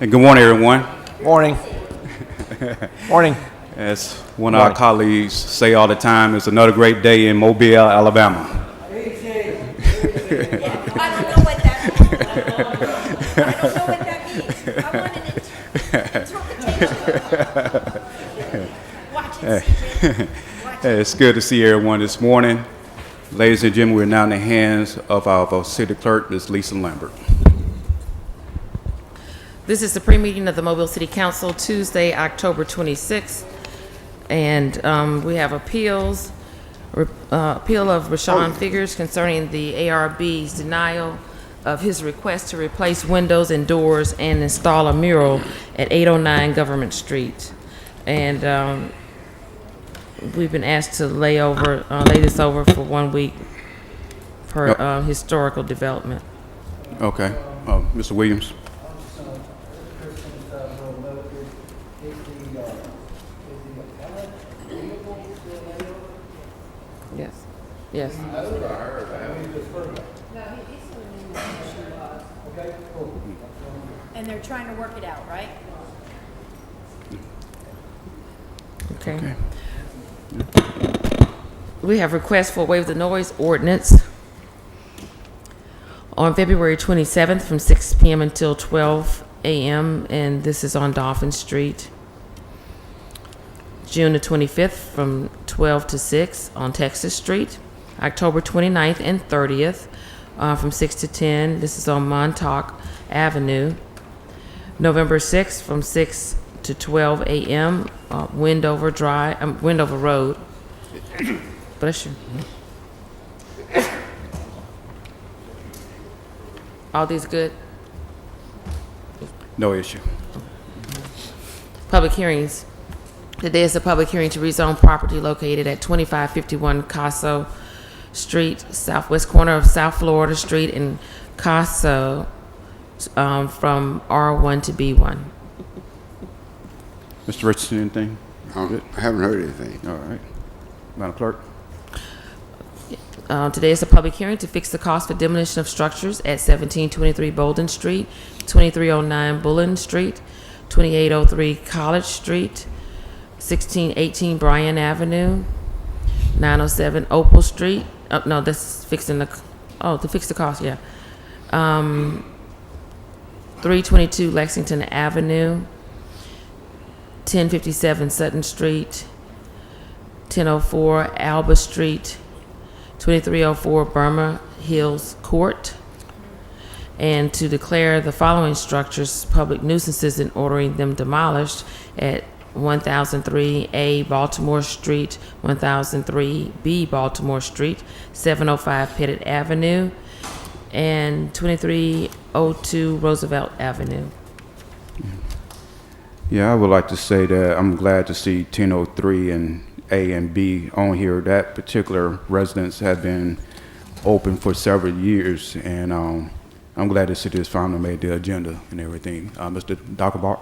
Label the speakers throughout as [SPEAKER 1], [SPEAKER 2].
[SPEAKER 1] And good morning, everyone.
[SPEAKER 2] Morning. Morning.
[SPEAKER 1] As one of our colleagues say all the time, it's another great day in Mobile, Alabama.
[SPEAKER 3] I don't know what that means. I don't know what that means. I want an interpretation. Watch it, CJ. Watch it.
[SPEAKER 1] It's good to see everyone this morning. Ladies and gentlemen, we're now in the hands of our city clerk, Ms. Lisa Lambert.
[SPEAKER 4] This is the pre-meeting of the Mobile City Council, Tuesday, October 26th. And we have appeals. Appeal of Rashawn Figures concerning the ARB's denial of his request to replace windows and doors and install a mural at 809 Government Street. And we've been asked to lay this over for 1 week for historical development.
[SPEAKER 1] Okay. Mr. Williams.
[SPEAKER 4] Yes.
[SPEAKER 3] And they're trying to work it out, right?
[SPEAKER 4] Okay. We have requests for waive the noise ordinance on February 27th from 6 p.m. until 12 a.m. and this is on Dolphin Street. June the 25th from 12 to 6 on Texas Street. October 29th and 30th from 6 to 10. This is on Montauk Avenue. November 6th from 6 to 12 a.m. Wendover Road. Bless you. All these good?
[SPEAKER 1] No issue.
[SPEAKER 4] Public hearings. Today is a public hearing to rezone property located at 2551 Casso Street, southwest corner of South Florida Street in Casso, from R1 to B1.
[SPEAKER 1] Mr. Richardson, anything?
[SPEAKER 5] I haven't heard anything.
[SPEAKER 1] All right. Madam Clerk.
[SPEAKER 4] Today is a public hearing to fix the cost for demolition of structures at 1723 Bouldin Street, 2309 Bouldin Street, 2803 College Street, 1618 Bryan Avenue, 907 Opal Street. No, that's fixing the. To fix the cost, yeah. 322 Lexington Avenue, 1057 Sutton Street, 1004 Alba Street, 2304 Burma Hills Court, and to declare the following structures public nuisances and ordering them demolished at 1003A Baltimore Street, 1003B Baltimore Street, 705 Pettit Avenue, and 2302 Roosevelt Avenue.
[SPEAKER 1] Yeah, I would like to say that I'm glad to see 1003 and A and B on here. That particular residence had been open for several years, and I'm glad the city has finally made the agenda and everything. Mr. Dockerbach?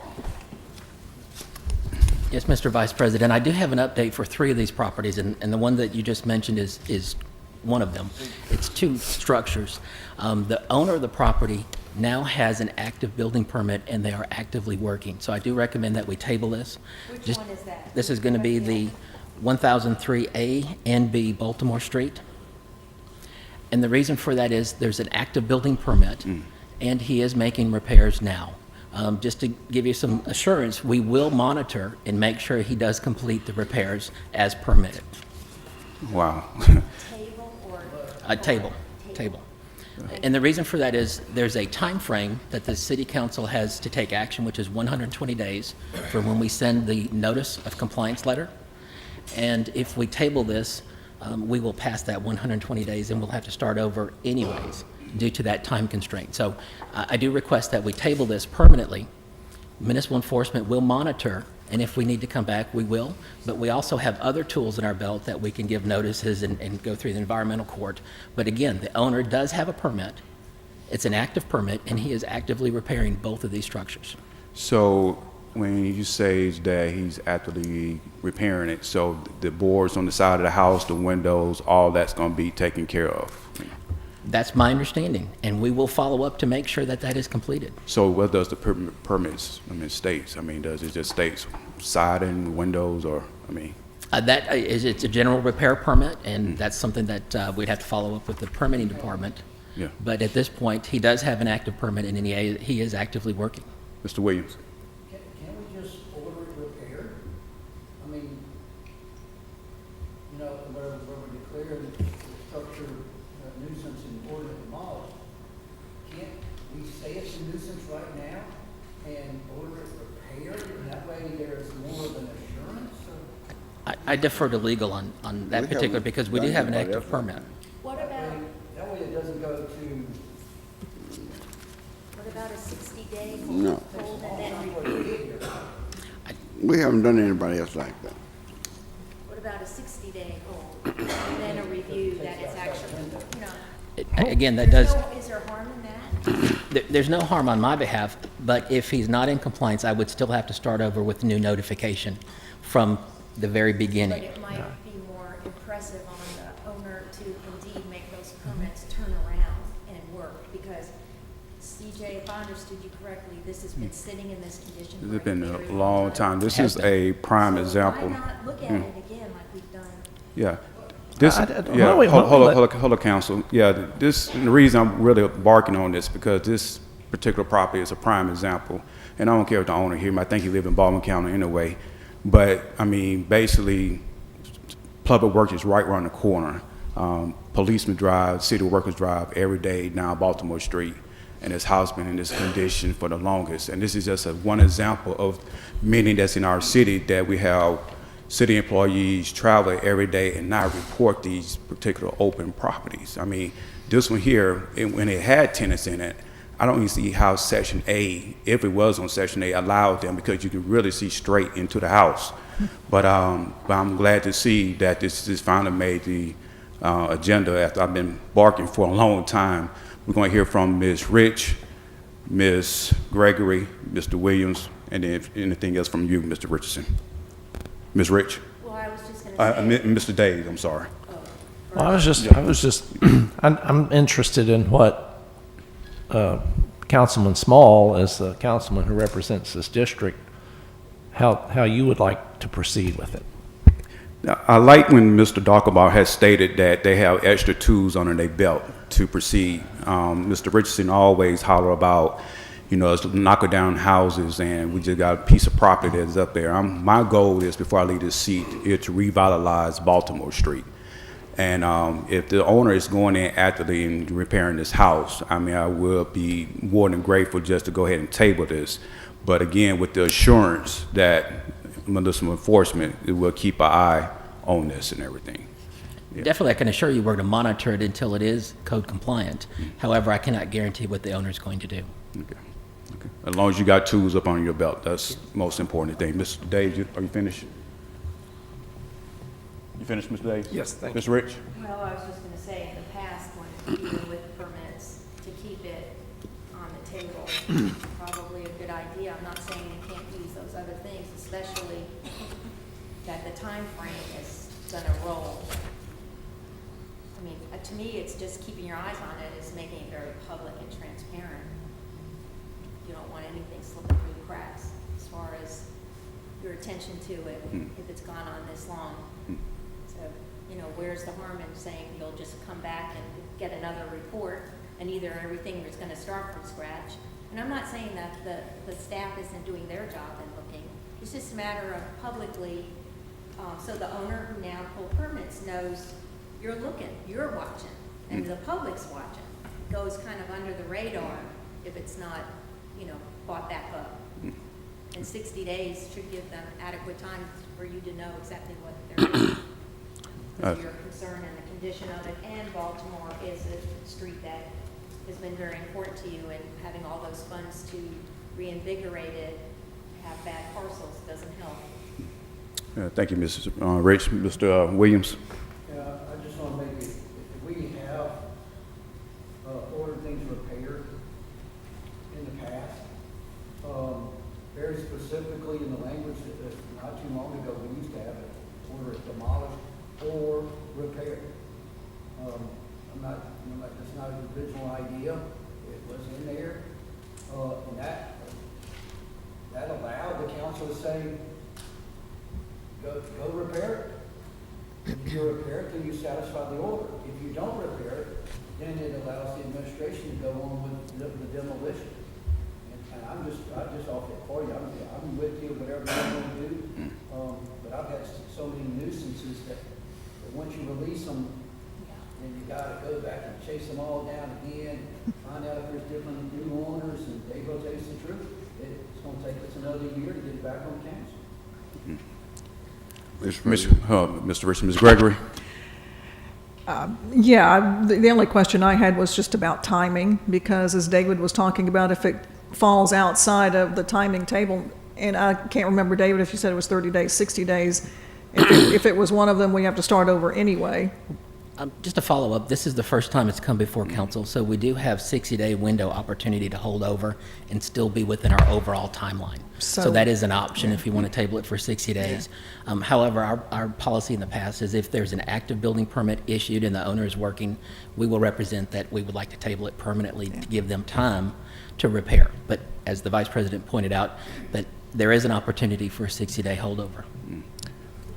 [SPEAKER 6] Yes, Mr. Vice President, I do have an update for 3 of these properties, and the one that you just mentioned is one of them. It's 2 structures. The owner of the property now has an active building permit, and they are actively working. So I do recommend that we table this.
[SPEAKER 3] Which one is that?
[SPEAKER 6] This is going to be the 1003A and B Baltimore Street. And the reason for that is there's an active building permit, and he is making repairs now. Just to give you some assurance, we will monitor and make sure he does complete the repairs as permitted.
[SPEAKER 1] Wow.
[SPEAKER 3] Table or?
[SPEAKER 6] Table. And the reason for that is there's a time frame that the city council has to take action, which is 120 days from when we send the notice of compliance letter. And if we table this, we will pass that 120 days and we'll have to start over anyways due to that time constraint. So I do request that we table this permanently. Municipal enforcement will monitor, and if we need to come back, we will. But we also have other tools in our belt that we can give notices and go through the environmental court. But again, the owner does have a permit. It's an active permit, and he is actively repairing both of these structures.
[SPEAKER 1] So when you say that he's actively repairing it, so the boards on the side of the house, the windows, all that's going to be taken care of?
[SPEAKER 6] That's my understanding, and we will follow up to make sure that that is completed.
[SPEAKER 1] So what does the permits, states? Does it just states siding, windows, or,
[SPEAKER 6] That is, it's a general repair permit, and that's something that we'd have to follow up with the permitting department.
[SPEAKER 1] Yeah.
[SPEAKER 6] But at this point, he does have an active permit, and he is actively working.
[SPEAKER 1] Mr. Williams?
[SPEAKER 7] Can't we just order it repaired? I mean, where we declare the structure nuisance and order it demolished, can't we say it's a nuisance right now and order it repaired? And that way there's more of an assurance of.
[SPEAKER 6] I defer to legal on that
[SPEAKER 5] We
[SPEAKER 6] particular,
[SPEAKER 5] haven't
[SPEAKER 6] because we do
[SPEAKER 5] done
[SPEAKER 6] have an
[SPEAKER 5] anybody
[SPEAKER 6] active
[SPEAKER 5] else.
[SPEAKER 6] permit.
[SPEAKER 3] What about,
[SPEAKER 7] That way it doesn't go to.
[SPEAKER 3] what about a 60-day
[SPEAKER 5] No.
[SPEAKER 3] hold and then review?
[SPEAKER 5] We haven't done anybody else like that.
[SPEAKER 3] What about a 60-day hold and then a review that it's actually,
[SPEAKER 6] Again, that does,
[SPEAKER 3] is there harm in that?
[SPEAKER 6] there's no harm on my behalf, but if he's not in compliance, I would still have to start over with new notification from the very
[SPEAKER 3] But
[SPEAKER 6] beginning.
[SPEAKER 3] it might be more impressive on the owner to indeed make those permits turn around and work, because CJ, if I understood you correctly, this has been sitting in this condition for
[SPEAKER 1] It's been
[SPEAKER 3] a very
[SPEAKER 1] a long time. This
[SPEAKER 6] Has
[SPEAKER 1] is a prime
[SPEAKER 3] So
[SPEAKER 1] example.
[SPEAKER 3] why not look at it again like we've done?
[SPEAKER 1] Yeah. This,
[SPEAKER 2] why wait,
[SPEAKER 1] hold on, counsel. Yeah, this, and the reason I'm really barking on this, because this particular property is a prime example. And I don't care if the owner here, I think he live in Baldwin County anyway. But, basically, public works is right around the corner. Policemen drive, city workers drive every day down Baltimore Street. And this house been in this condition for the longest. And this is just one example of many that's in our city that we have city employees travel every day and not report these particular open properties. This one here, when it had tenants in it, I don't even see how Section A, if it was on Section A, allowed them, because you can really see straight into the house. But I'm glad to see that this is finally made the agenda after I've been barking for a long time. We're going to hear from Ms. Rich, Ms. Gregory, Mr. Williams, and then if anything else from you, Mr. Richardson. Ms. Rich?
[SPEAKER 3] Well, I was just going to say.
[SPEAKER 1] Mr. Days, I'm sorry.
[SPEAKER 2] Well, I'm interested in what Councilman Small, as the councilman who represents this district, how you would like to proceed with it.
[SPEAKER 1] Now, I like when Mr. Dockerbaugh has stated that they have extra tools under their belt to proceed. Mr. Richardson always holler about, it's knocking down houses, and we just got a piece of property that's up there. My goal is, before I leave this seat, is to revitalize Baltimore Street. And if the owner is going in actively and repairing this house, I will be more than grateful just to go ahead and table this. But again, with the assurance that municipal enforcement will keep an eye on this and everything. Yeah.
[SPEAKER 6] Definitely, I can assure you we're going to monitor it until it is code compliant. However, I cannot guarantee what the owner is going to do.
[SPEAKER 1] Okay. As long as you got tools up on your belt, that's the most important thing. Mr. Dave, are you finished? You finished, Mr. Davis?
[SPEAKER 2] Yes, thank
[SPEAKER 1] Ms. Rich?
[SPEAKER 3] Well, I was just going to say, in the past, when dealing with permits, to keep it on the table, probably a good idea. I'm not saying you can't use those other things, especially that the time frame is going to roll. To me, it's just keeping your eyes on it, is making it very public and transparent. You don't want anything slipping through the cracks as far as your attention to it, if it's gone on this long. So, where's the harm in saying you'll just come back and get another report, and either everything is going to start from scratch. And I'm not saying that the staff isn't doing their job in looking. It's just a matter of publicly, so the owner who now pulled permits knows you're looking, you're watching, and the public's watching. It goes kind of under the radar if it's not, bought back up. And 60 days should give them adequate time for you to know exactly what they're doing. Because your concern and the condition of it, and Baltimore is a street that has been very important to you, and having all those funds to reinvigorate it, have bad parcels, doesn't help.
[SPEAKER 1] Thank you, Mrs. Rich. Mr. Williams?
[SPEAKER 7] Yeah, I just want to make it, if we have ordered things repaired in the past, very specifically in the language that not too long ago, we used to have it, order it demolished or repaired. that's not his original idea. It was in there, and that allowed the council to say, go repair it. If you repair it, then you satisfy the order. If you don't repair it, then it allows the administration to go on with the demolition. And I'm just off it for you. I'm with you, whatever you want to do. But I've had so many nuisances that once you release them, then you gotta go back and chase them all down again, find out if there's different new owners, and they will tell you the truth. It's gonna take us another year to get it back on council.
[SPEAKER 1] Mr. Richard, Ms. Gregory?
[SPEAKER 8] Yeah, the only question I had was just about timing, because as David was talking about, if it falls outside of the timing table, and I can't remember, David, if you said it was 30 days, 60 days, if it was one of them, we have to start over anyway.
[SPEAKER 6] Just a follow-up, this is the first time it's come before council, so we do have 60-day window opportunity to hold over and still be within our overall timeline. So that is an option if you want to table it for 60 days. However, our policy in the past is if there's an active building permit issued and the owner is working, we will represent that we would like to table it permanently to give them time to repair. But as the Vice President pointed out, that there is an opportunity for a 60-day holdover.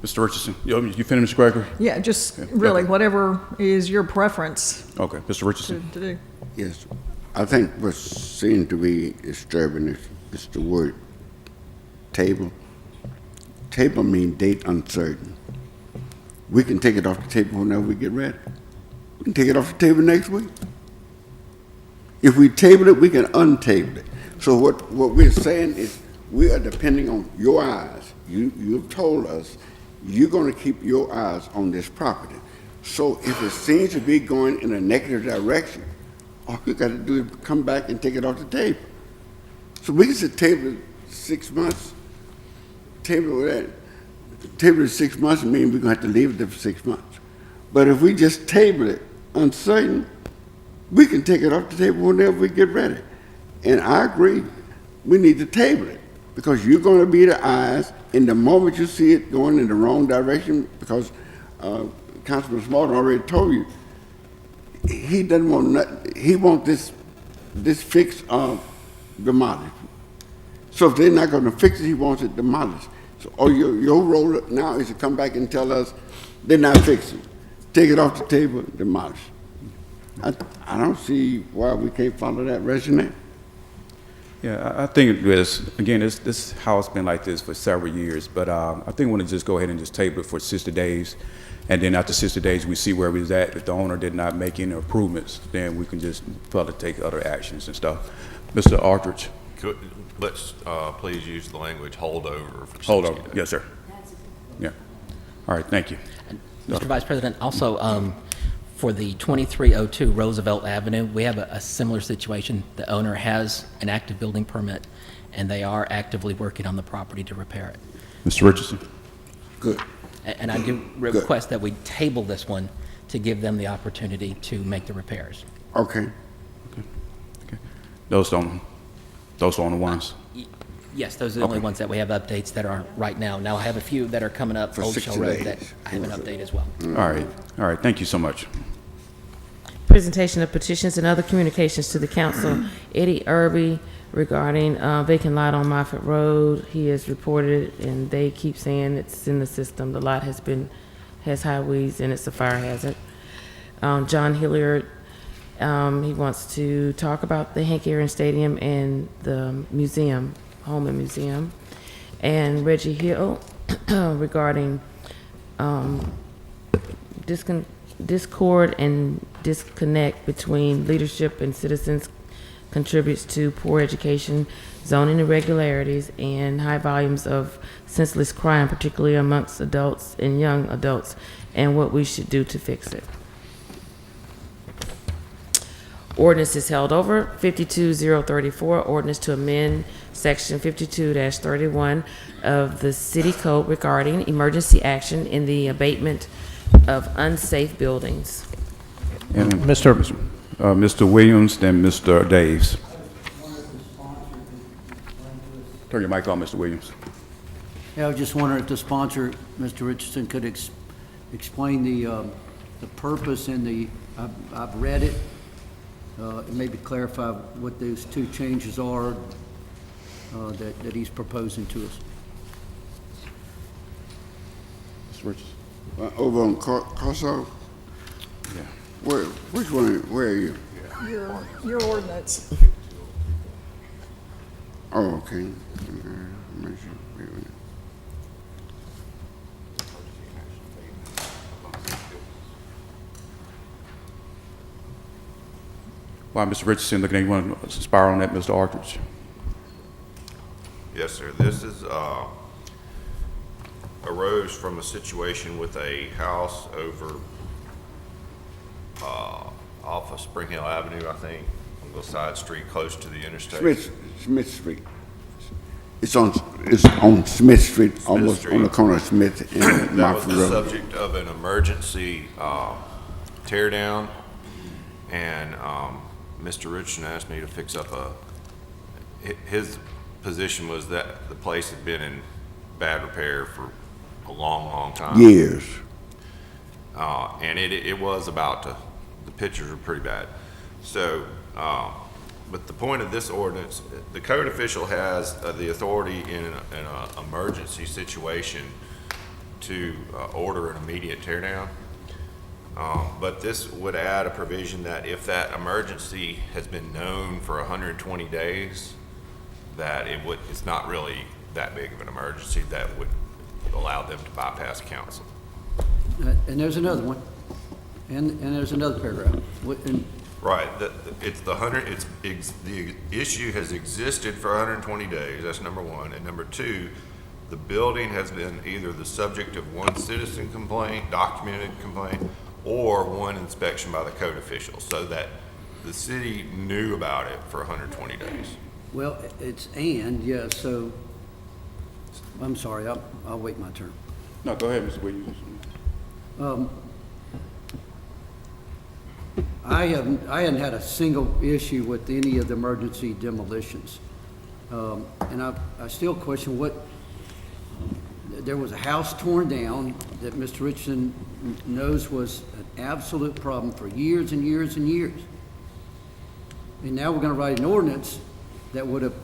[SPEAKER 1] Mr. Richardson, you finished, Mr. Gregory?
[SPEAKER 8] Yeah, just really whatever is your preference
[SPEAKER 1] Okay, Mr. Richardson?
[SPEAKER 8] to do.
[SPEAKER 5] Yes, I think what seems to be disturbing is the word table. Table means date uncertain. We can take it off the table whenever we get ready. We can take it off the table next week. If we table it, we can untable it. So what we're saying is we are depending on your eyes. You've told us you're going to keep your eyes on this property. So if it seems to be going in a negative direction, all you got to do is come back and take it off the table. So we can just table it 6 months. Table it 6 months means we're going to have to leave it there for 6 months. But if we just table it uncertain, we can take it off the table whenever we get ready. And I agree, we need to table it because you're going to be the eyes, and the moment you see it going in the wrong direction, because Councilman Smart already told you, he doesn't want nothing. He wants this fix demolished. So if they're not going to fix it, he wants it demolished. So your role now is to come back and tell us they're not fixing it. Take it off the table, demolish. I don't see why we can't follow that rationale.
[SPEAKER 1] Yeah, I think this house been like this for several years, but I think we want to just go ahead and just table it for 60 days, and then after 60 days, we see where we was at. If the owner did not make any improvements, then we can just further take other actions and stuff. Mr. Authorized.
[SPEAKER 9] Let's please use the language holdover for 60
[SPEAKER 1] Hold on.
[SPEAKER 9] days.
[SPEAKER 1] Yes, sir. Yeah. All right, thank you.
[SPEAKER 6] Mr. Vice President, also for the 2302 Roosevelt Avenue, we have a similar situation. The owner has an active building permit, and they are actively working on the property to repair it.
[SPEAKER 1] Mr. Richardson.
[SPEAKER 5] Good.
[SPEAKER 6] And I do request that we table this one to give them the opportunity to make the repairs.
[SPEAKER 5] Okay.
[SPEAKER 1] Okay. Those are the ones.
[SPEAKER 6] Yes, those are the only ones that we have updates that are right now. Now, I have a few that are coming up
[SPEAKER 5] For
[SPEAKER 6] Old
[SPEAKER 5] 60
[SPEAKER 6] Shell Road that
[SPEAKER 5] days.
[SPEAKER 6] I have an update as well.
[SPEAKER 1] All right. Thank you so much.
[SPEAKER 4] Presentation of petitions and other communications to the council. Eddie Irby regarding vacant lot on Moffett Road. He has reported it, and they keep saying it's in the system. The lot has high weeds and it's a fire hazard. John Hilliard, he wants to talk about the Hank Aaron Stadium and the museum, Holman Museum. And Reggie Hill regarding discord and disconnect between leadership and citizens contributes to poor education, zoning irregularities, and high volumes of senseless crime, particularly amongst adults and young adults, and what we should do to fix it. Ordinance is held over. 52034, ordinance to amend section 52-31 of the city code regarding emergency action in the abatement of unsafe buildings.
[SPEAKER 1] And Mr. Williams, then Mr. Daves. Turn your mic on, Mr. Williams.
[SPEAKER 7] Yeah, I was just wondering if the sponsor, Mr. Richardson, could explain the purpose and the I've read it. And maybe clarify what those two changes are that he's proposing to us.
[SPEAKER 1] Mr. Richardson?
[SPEAKER 5] Over on Corso,
[SPEAKER 1] Yeah.
[SPEAKER 5] which one, where are you?
[SPEAKER 8] Your ordinance.
[SPEAKER 5] Oh, okay. Make sure. Wait a minute.
[SPEAKER 1] While Mr. Richardson looking at you, want to expire on that, Mr. Aldridge?
[SPEAKER 9] Yes, sir. This is, arose from a situation with a house over, off of Spring Hill Avenue, I think, on the side street close to the interstate.
[SPEAKER 5] Smith Street. It's on Smith Street, almost on the
[SPEAKER 9] Street.
[SPEAKER 5] corner of Smith and
[SPEAKER 9] That was
[SPEAKER 5] Mount
[SPEAKER 9] the
[SPEAKER 5] Road.
[SPEAKER 9] subject of an emergency, tear down, and, Mr. Richardson asked me to fix up his position was that the place had been in bad repair for a long, long time.
[SPEAKER 5] Years.
[SPEAKER 9] And it was about to, the pictures were pretty bad. So, but the point of this ordinance, the code official has the authority in an emergency situation to order an immediate tear down. But this would add a provision that if that emergency has been known for 120 days, that it's not really that big of an emergency that would allow them to bypass council.
[SPEAKER 7] And there's another one. And there's another paragraph.
[SPEAKER 9] Right, the issue has existed for 120 days, that's number one. And number two, the building has been either the subject of one citizen complaint, documented complaint, or one inspection by the code official, so that the city knew about it for 120 days.
[SPEAKER 7] Well, yeah, so, I'm sorry, I'll wait my turn.
[SPEAKER 1] No, go ahead, Mr. Williams.
[SPEAKER 7] I hadn't had a single issue with any of the emergency demolitions. And I still question there was a house torn down that Mr. Richardson knows was an absolute problem for years and years and years. And now we're gonna write an ordinance that would have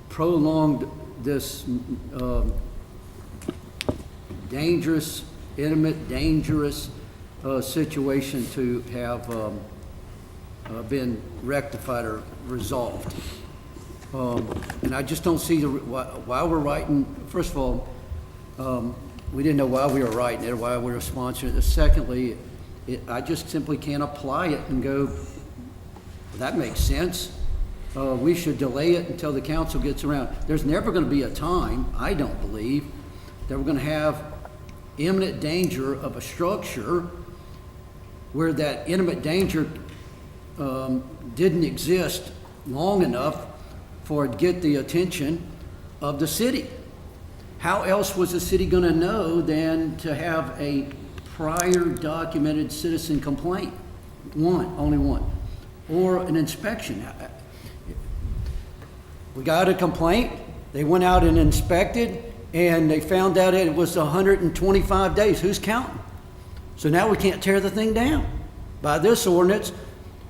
[SPEAKER 7] prolonged this dangerous, intimate, dangerous situation to have been rectified or resolved. And I just don't see why we're writing, first of all, we didn't know why we were writing it, why we were sponsoring it. Secondly, I just simply can't apply it and go, that makes sense. We should delay it until the council gets around. There's never going to be a time, I don't believe, that we're going to have imminent danger of a structure where that imminent danger didn't exist long enough for it to get the attention of the city. How else was the city going to know than to have a prior documented citizen complaint? Only one. Or an inspection. We got a complaint, they went out and inspected, and they found out it was 125 days. Who's counting? So now we can't tear the thing down. By this ordinance,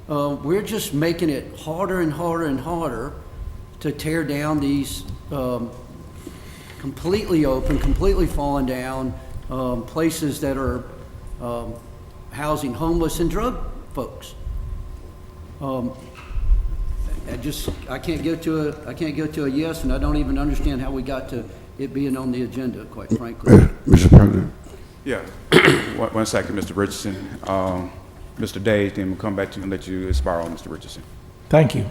[SPEAKER 7] we're just making it harder and harder and harder to tear down these completely open, completely fallen down places that are housing homeless and drug folks. I can't get to a yes, and I don't even understand how we got to it being on the agenda, quite frankly.
[SPEAKER 5] Mr. President.
[SPEAKER 1] Yeah. One second, Mr. Richardson. Mr. Days, then we'll come back to you and let you expire on Mr. Richardson.
[SPEAKER 2] Thank you.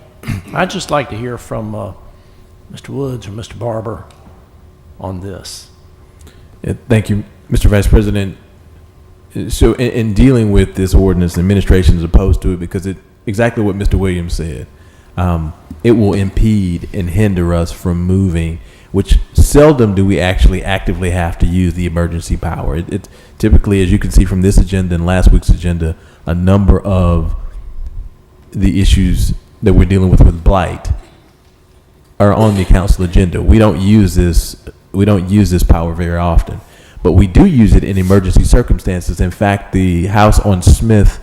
[SPEAKER 2] I'd just like to hear from Mr. Woods or Mr. Barber on this.
[SPEAKER 10] Thank you, Mr. Vice President. So in dealing with this ordinance, the administration is opposed to it because exactly what Mr. Williams said. It will impede and hinder us from moving, which seldom do we actually actively have to use the emergency power. It typically, as you can see from this agenda and last week's agenda, a number of the issues that we're dealing with blight are on the council agenda. We don't use this power very often. but we do use it in emergency circumstances. In fact, the house on Smith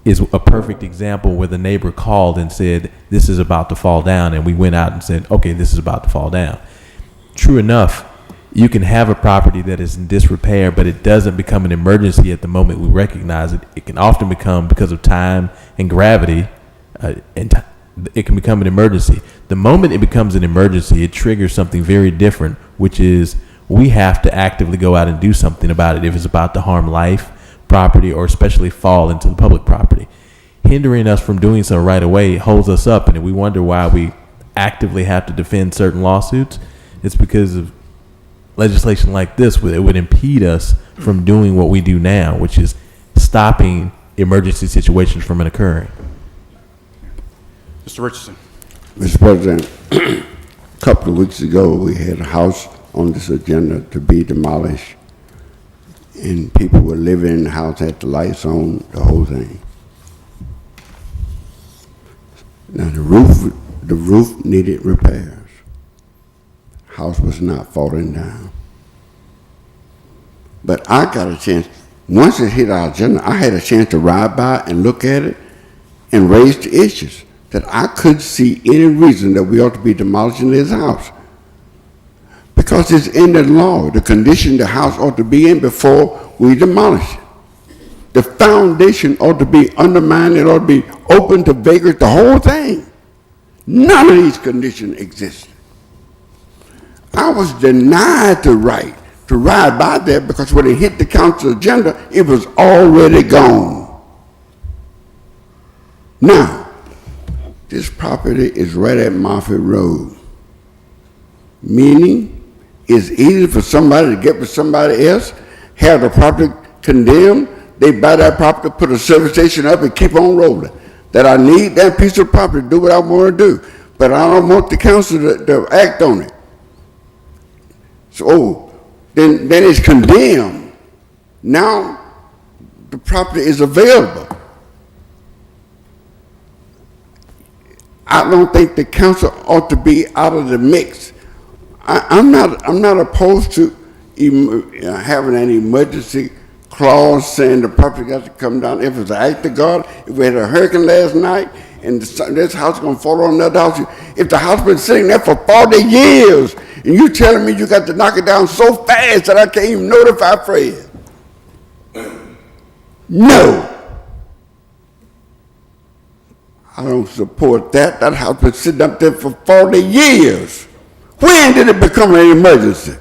[SPEAKER 10] is a perfect example where the neighbor called and said, this is about to fall down. And we went out and said, okay, this is about to fall down. True enough, you can have a property that is in disrepair, but it doesn't become an emergency at the moment we recognize it. It can often become, because of time and gravity, it can become an emergency. The moment it becomes an emergency, it triggers something very different, which is we have to actively go out and do something about it if it's about to harm life, property, or especially fall into the public property. Hindering us from doing so right away holds us up, and we wonder why we actively have to defend certain lawsuits. It's because of legislation like this, where it would impede us from doing what we do now, which is stopping emergency situations from occurring.
[SPEAKER 1] Mr. Richardson.
[SPEAKER 5] Mr. President, a couple of weeks ago, we had a house on this agenda to be demolished, and people were living in the house, had the lights on, the whole thing. Now, the roof needed repairs. House was not falling down. But I got a chance, once it hit our agenda, I had a chance to ride by and look at it and raise the issues that I couldn't see any reason that we ought to be demolishing this house. Because it's in the law, the condition the house ought to be in before we demolish it. The foundation ought to be undermined, it ought to be open to vagrants, the whole thing. None of these conditions exist. I was denied the right to ride by there because when it hit the council agenda, it was already gone. Now, this property is right at Moffett Road, meaning it's easy for somebody to get with somebody else, have the property condemned, they buy that property, put a service station up, and keep on rolling. That I need that piece of property to do what I want to do, but I don't want the council to act on it. So then it's condemned. Now the property is available. I don't think the council ought to be out of the mix. I'm not opposed to having an emergency clause saying the property got to come down. If it's an act of God, if we had a hurricane last night and this house is going to fall on another house, if the house been sitting there for 40 years and you telling me you got to knock it down so fast that I can't even notify Fred. No. I don't support that. That house been sitting up there for 40 years. When did it become an emergency?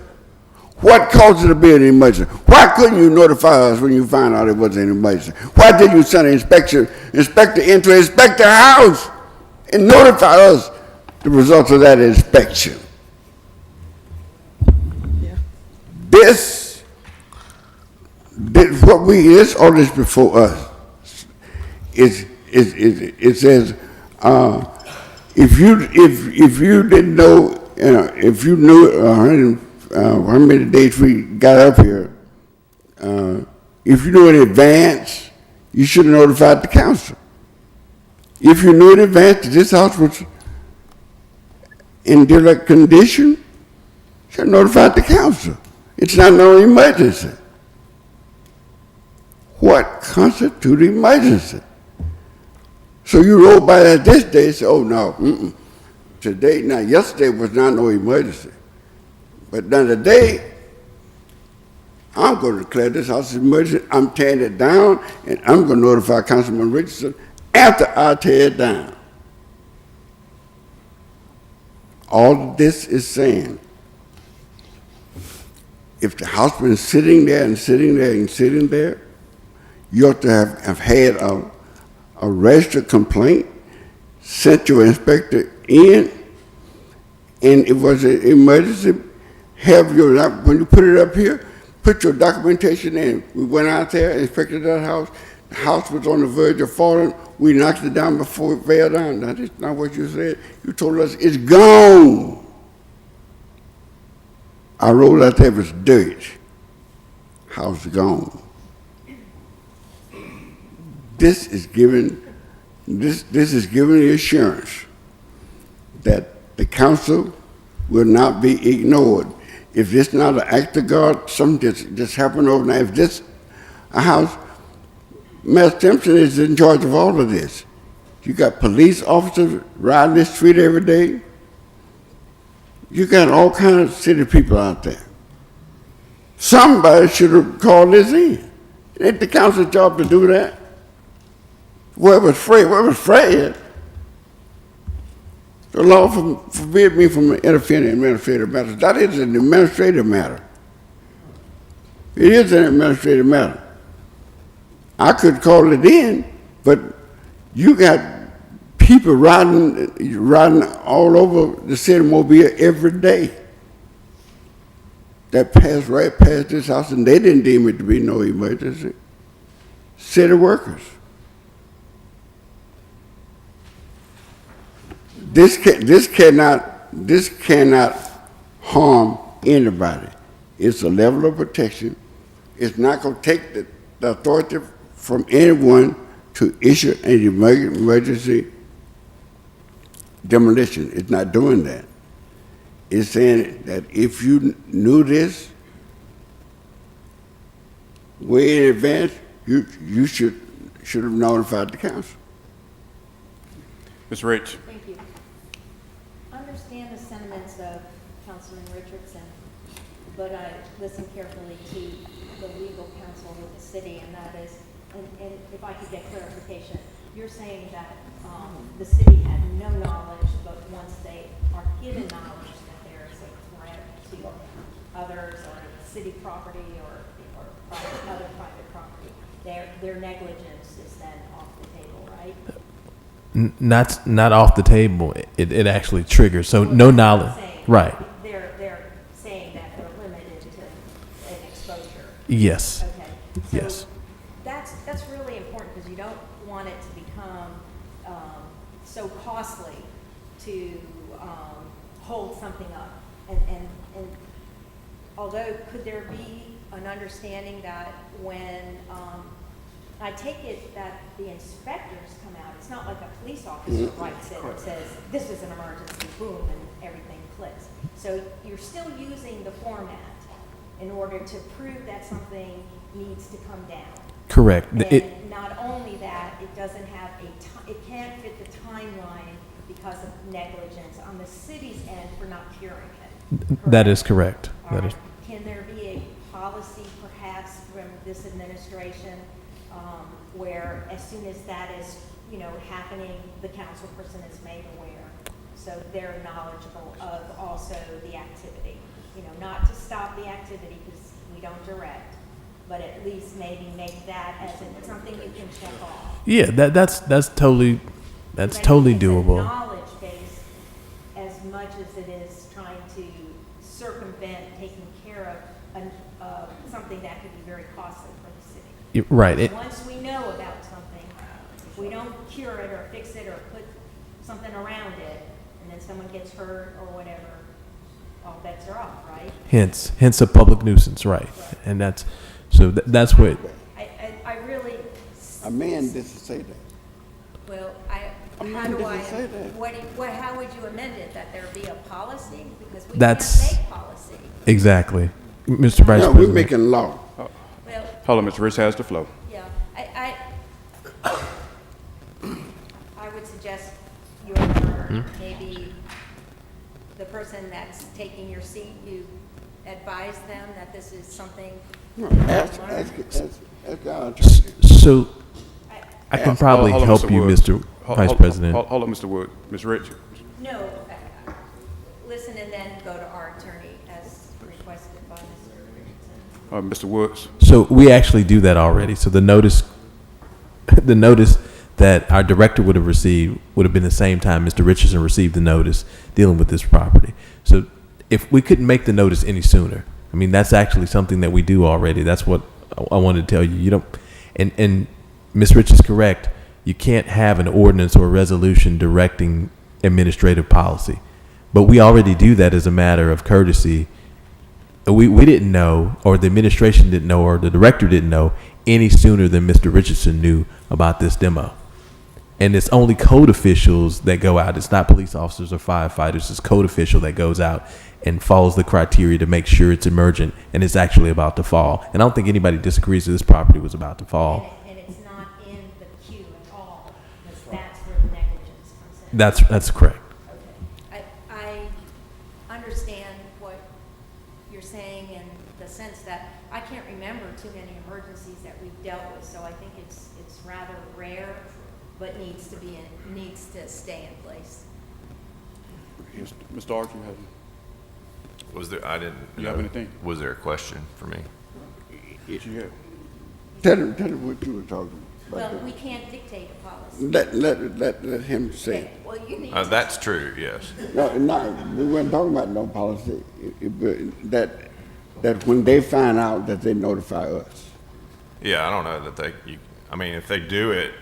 [SPEAKER 5] What caused it to be an emergency? Why couldn't you notify us when you found out it was an emergency? Why didn't you send an inspector in to inspect the house and notify us the results of that inspection?
[SPEAKER 8] Yeah.
[SPEAKER 5] This orders before us. It says if you didn't know, if you knew how many days we got up here, if you knew in advance, you should have notified the council. If you knew in advance that this house was in derelict condition, you should have notified the council. It's not no emergency. What constitutes emergency? So you roll by that this day and say, oh no, today, now yesterday was not no emergency. But now today, I'm going to declare this house emergency. I'm tearing it down, and I'm going to notify Councilman Richardson after I tear it down. All of this is saying, if the house been sitting there and sitting there and sitting there, you ought to have had a registered complaint, sent your inspector in, and it was an emergency. Have your, when you put it up here, put your documentation in. We went out there, inspected that house. The house was on the verge of falling. We knocked it down before it fell down. Now, that's not what you said. You told us it's gone. I rolled out there, it was dirt. House gone. This is giving the assurance that the council will not be ignored. If this not an act of God, something just happened overnight. If this a house, Mayor Simpson is in charge of all of this. You got police officers riding this street every day. You got all kinds of city people out there. Somebody should have called this in. It ain't the council's job to do that. Whoever's afraid, the law forbid me from interfering in administrative matters. That is an administrative matter. It is an administrative matter. I could call it in, but you got people riding all over the city of Mobile every day that passed right past this house, and they didn't deem it to be no emergency. City workers. This cannot harm anybody. It's a level of protection. It's not going to take the authority from anyone to issue an emergency demolition. It's not doing that. It's saying that if you knew this way in advance, you should have notified the council.
[SPEAKER 1] Ms. Rich.
[SPEAKER 3] Thank you. Understand the sentiments of Councilman Richardson, but I listened carefully to the legal counsel of the city, and that is, and if I could get clarification, you're saying that the city had no knowledge, but once they are given knowledge that there is a threat to others or city property or other private property, their negligence is then off the table, right?
[SPEAKER 10] Not off the table. It actually triggers. So no knowledge. Right.
[SPEAKER 3] They're saying that they're limited to an exposure.
[SPEAKER 10] Yes.
[SPEAKER 3] Okay. So
[SPEAKER 10] Yes.
[SPEAKER 3] That's really important because you don't want it to become so costly to hold something up. And although could there be an understanding that when I take it that the inspectors come out, it's not like a police officer writes it and says, this is an emergency, boom, and everything clicks. So you're still using the format in order to prove that something needs to come down.
[SPEAKER 10] Correct.
[SPEAKER 3] And not only that, it doesn't have it can't fit the timeline because of negligence on the city's end for not curing it.
[SPEAKER 10] That is correct.
[SPEAKER 3] All
[SPEAKER 10] That
[SPEAKER 3] right.
[SPEAKER 10] is.
[SPEAKER 3] Can there be a policy perhaps from this administration where as soon as that is, happening, the council person is made aware, so they're knowledgeable of also the activity? Not to stop the activity because we don't direct, but at least maybe make that as something you can check off.
[SPEAKER 10] Yeah. That's totally
[SPEAKER 3] But
[SPEAKER 10] totally
[SPEAKER 3] it's a
[SPEAKER 10] doable.
[SPEAKER 3] knowledge base as much as it is trying to circumvent taking care of something that could be very costly for the city.
[SPEAKER 10] Right.
[SPEAKER 3] Once we know about something, if we don't cure it or fix it or put something around it, and then someone gets hurt or whatever, all bets are off, right?
[SPEAKER 10] Hence a public nuisance, right? And that's that's what.
[SPEAKER 3] I really.
[SPEAKER 5] A man didn't say that.
[SPEAKER 3] Well,
[SPEAKER 5] A man
[SPEAKER 3] how do
[SPEAKER 5] doesn't
[SPEAKER 3] I,
[SPEAKER 5] say that.
[SPEAKER 3] how would you amend it? That there be a policy? Because we
[SPEAKER 10] That's-
[SPEAKER 3] can't make policy.
[SPEAKER 10] Exactly, Mr. Vice
[SPEAKER 5] No, we're
[SPEAKER 10] President.
[SPEAKER 5] making law.
[SPEAKER 3] Well,
[SPEAKER 1] Hold on, Mr. Rich has the floor.
[SPEAKER 3] yeah, I would suggest maybe the person that's taking your seat, you advise them that this is something.
[SPEAKER 5] Ask God.
[SPEAKER 10] So I can
[SPEAKER 1] Hold
[SPEAKER 10] probably
[SPEAKER 1] on,
[SPEAKER 10] help
[SPEAKER 1] Mr.
[SPEAKER 10] you,
[SPEAKER 1] Wood.
[SPEAKER 10] Mr. Vice President.
[SPEAKER 1] Hold on, Mr. Wood. Ms. Rich.
[SPEAKER 3] No, listen and then go to our attorney as requested by Mr. Richardson.
[SPEAKER 1] Mr. Woods.
[SPEAKER 10] So we actually do that already. So the notice that our director would have received would have been the same time Mr. Richardson received the notice dealing with this property. So if we couldn't make the notice any sooner, I mean, that's actually something that we do already. That's what I wanted to tell you. You don't, and Ms. Rich is correct. You can't have an ordinance or a resolution directing administrative policy, but we already do that as a matter of courtesy. We didn't know, or the administration didn't know, or the director didn't know any sooner than Mr. Richardson knew about this demo. and it's only code officials that go out. It's not police officers or firefighters. It's code official that goes out and follows the criteria to make sure it's emergent and it's actually about to fall. And I don't think anybody disagrees that this property was about to fall.
[SPEAKER 3] And it's not in the queue at all, because that's where the negligence comes in.
[SPEAKER 10] That's correct.
[SPEAKER 3] Okay. I understand what you're saying in the sense that I can't remember too many emergencies that we've dealt with, so I think it's rather rare, but needs to stay in place.
[SPEAKER 1] Mr. Archer, you have?
[SPEAKER 9] Was there, I didn't.
[SPEAKER 1] You have anything?
[SPEAKER 9] Was there a question for me?
[SPEAKER 1] Did you have?
[SPEAKER 5] Tell him what you were talking about.
[SPEAKER 3] Well, we can't dictate a policy.
[SPEAKER 5] Let him say.
[SPEAKER 3] Okay, well, you need to.
[SPEAKER 9] That's true, yes.
[SPEAKER 5] No, we weren't talking about no policy. That when they find out that they notify us.
[SPEAKER 9] Yeah, I don't know that I mean, if they do it,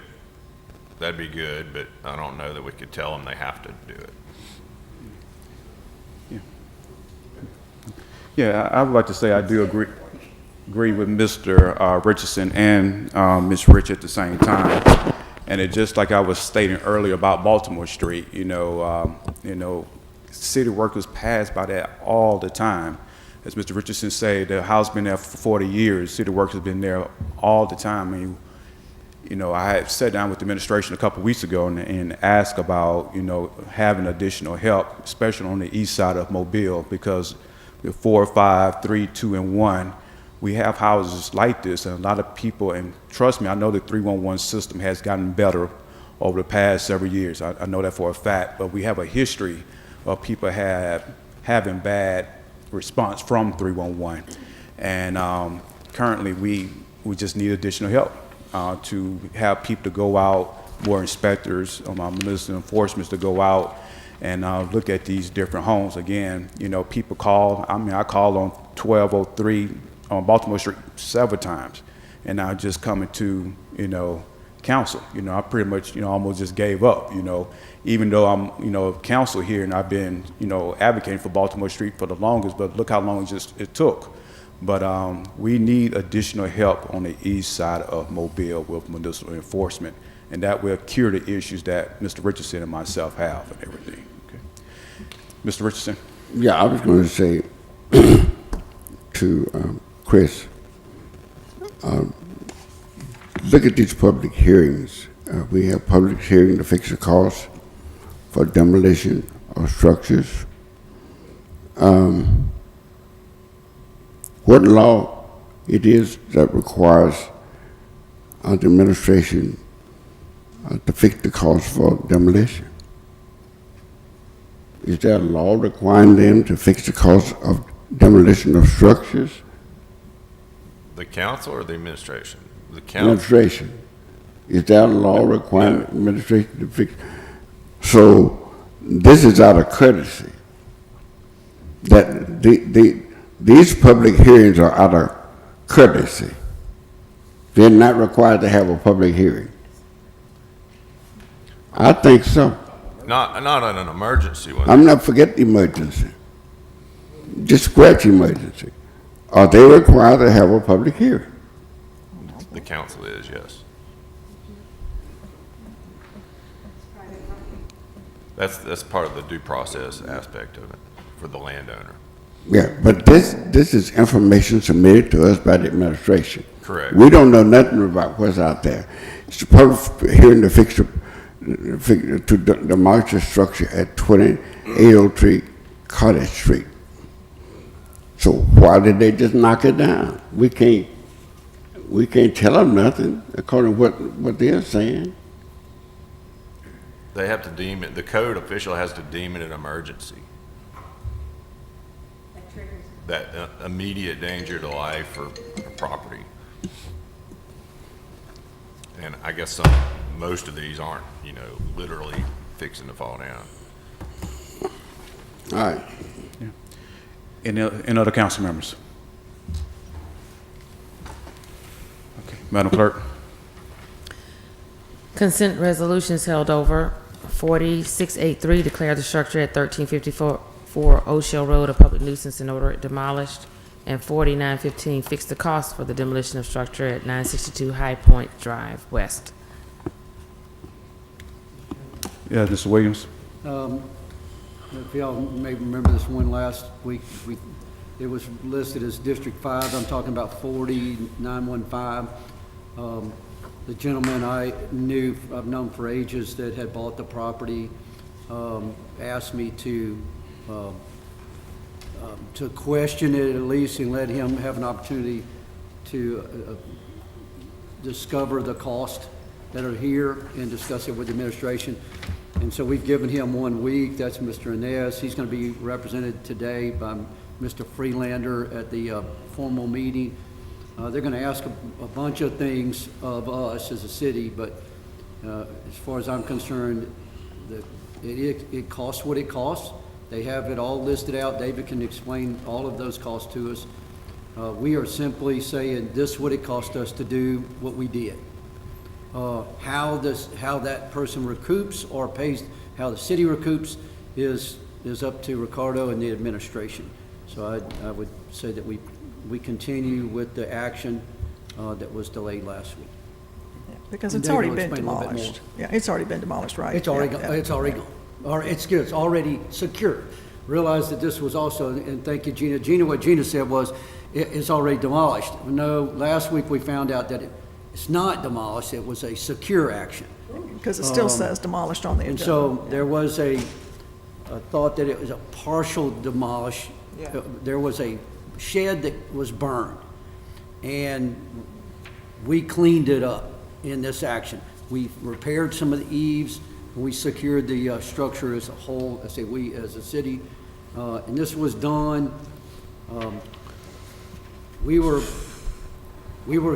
[SPEAKER 9] that'd be good, but I don't know that we could tell them they have to do it.
[SPEAKER 1] Yeah, I would like to say I do agree with Mr. Richardson and Ms. Rich at the same time. And it just like I was stating earlier about Baltimore Street, city workers pass by that all the time. As Mr. Richardson said, the house been there for 40 years. City workers have been there all the time. I mean, I had sat down with the administration a couple weeks ago and asked about, having additional help, especially on the east side of Mobile, because with 4, 5, 3, 2, and 1, we have houses like this, and a lot of people, and trust me, I know the 311 system has gotten better over the past several years. I know that for a fact, but we have a history of people having bad response from 311, and currently we just need additional help to have people to go out, more inspectors, municipal enforcement to go out and look at these different homes. Again, people call. I called on 1203 on Baltimore Street several times, and now just coming to council. I pretty much almost just gave up. Even though I'm council here and I've been advocating for Baltimore Street for the longest, but look how long it took. But we need additional help on the east side of Mobile with municipal enforcement, and that will cure the issues that Mr. Richardson and myself have and everything. Okay. Mr. Richardson?
[SPEAKER 5] Yeah, I was going to say to Chris, look at these public hearings. We have public hearing to fix the cost for demolition of structures. What law it is that requires the administration to fix the cost for demolition? Is there a law requiring them to fix the cost of demolition of structures?
[SPEAKER 9] The council or the administration? The council.
[SPEAKER 5] Administration. Is there a law requiring administration to fix? So this is out of courtesy. That these public hearings are out of courtesy. They're not required to have a public hearing. I think so.
[SPEAKER 9] Not on an emergency one.
[SPEAKER 5] I'm not forget the emergency. Just scratch emergency. Are they required to have a public hearing?
[SPEAKER 9] The council is, yes. That's part of the due process aspect of it for the landowner.
[SPEAKER 5] Yeah, but this is information submitted to us by the administration.
[SPEAKER 9] Correct.
[SPEAKER 5] We don't know nothing about what's out there. It's a public hearing to fix to demolish the structure at 2803 Cottage Street. So why did they just knock it down? We can't tell them nothing according to what they're saying.
[SPEAKER 9] They have to deem it, the code official has to deem it an emergency.
[SPEAKER 3] That triggers.
[SPEAKER 9] That immediate danger to life or property. And I guess most of these aren't, literally fixing to fall down.
[SPEAKER 5] All right.
[SPEAKER 1] Any other council members? Okay, Madam Clerk.
[SPEAKER 4] Consent resolutions held over. 4683, declare the structure at 1354 O'Shell Road a public nuisance and order it demolished. And 4915, fix the cost for the demolition of structure at 962 High Point Drive West.
[SPEAKER 1] Yeah, Mr. Williams?
[SPEAKER 7] If y'all may remember this one last week, it was listed as District 5. I'm talking about 40915. The gentleman I've known for ages that had bought the property, asked me to question it at least and let him have an opportunity to discover the costs that are here and discuss it with the administration. And so we've given him 1 week. That's Mr. Inez. He's going to be represented today by Mr. Freelander at the formal meeting. They're going to ask a bunch of things of us as a city, but as far as I'm concerned, it costs what it costs. They have it all listed out. David can explain all of those costs to us. We are simply saying this is what it cost us to do what we did. How that person recoups or pays, how the city recoups is up to Ricardo and the administration. So I would say that we continue with the action that was delayed last week.
[SPEAKER 8] Yeah, because
[SPEAKER 7] And
[SPEAKER 8] it's
[SPEAKER 7] David
[SPEAKER 8] already
[SPEAKER 7] will
[SPEAKER 8] been
[SPEAKER 7] explain a little bit
[SPEAKER 8] demolished. Yeah, it's already been demolished, right?
[SPEAKER 7] It's already
[SPEAKER 8] Yeah,
[SPEAKER 7] gone.
[SPEAKER 8] yeah.
[SPEAKER 7] It's already gone. Or it's good. It's already secure. Realize that this was also, and thank you, Gina. Gina, what Gina said was, it's already demolished. No, last week we found out that it's not demolished. It was a secure action.
[SPEAKER 8] Because it still says demolished on the
[SPEAKER 7] And
[SPEAKER 8] agenda.
[SPEAKER 7] so there was a thought that it was a partial demolish.
[SPEAKER 8] Yeah.
[SPEAKER 7] There was a shed that was burned, and we cleaned it up in this action. We repaired some of the eaves, and we secured the structure as a whole. I say we as a city, and this was done. We were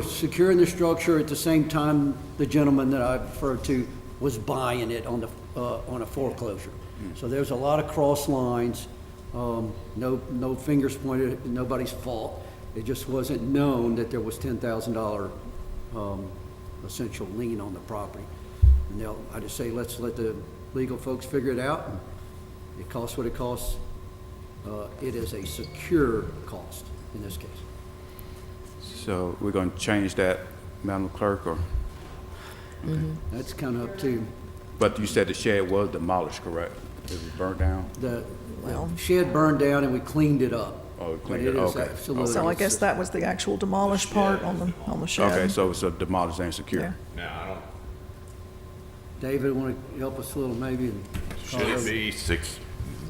[SPEAKER 7] securing the structure at the same time the gentleman that I referred to was buying it on a foreclosure. So there's a lot of cross lines. No fingers pointed, nobody's fault. It just wasn't known that there was $10,000 essential lien on the property. And I just say, let's let the legal folks figure it out. It costs what it costs. It is a secure cost in this case.
[SPEAKER 1] So we're going to change that, Madam Clerk, or?
[SPEAKER 7] That's kind of up to
[SPEAKER 1] But you said the shed was demolished, correct? It was burnt down?
[SPEAKER 7] the shed burned down and we cleaned it up.
[SPEAKER 1] Oh, we
[SPEAKER 7] But
[SPEAKER 1] cleaned
[SPEAKER 7] it
[SPEAKER 1] it,
[SPEAKER 7] is
[SPEAKER 1] okay.
[SPEAKER 7] absolutely-
[SPEAKER 8] So I guess that was the actual demolished part on the shed.
[SPEAKER 1] Okay, so it's a demolished and secure.
[SPEAKER 8] Yeah.
[SPEAKER 9] Now, I don't,
[SPEAKER 7] David, want to help us a little maybe?
[SPEAKER 9] should it be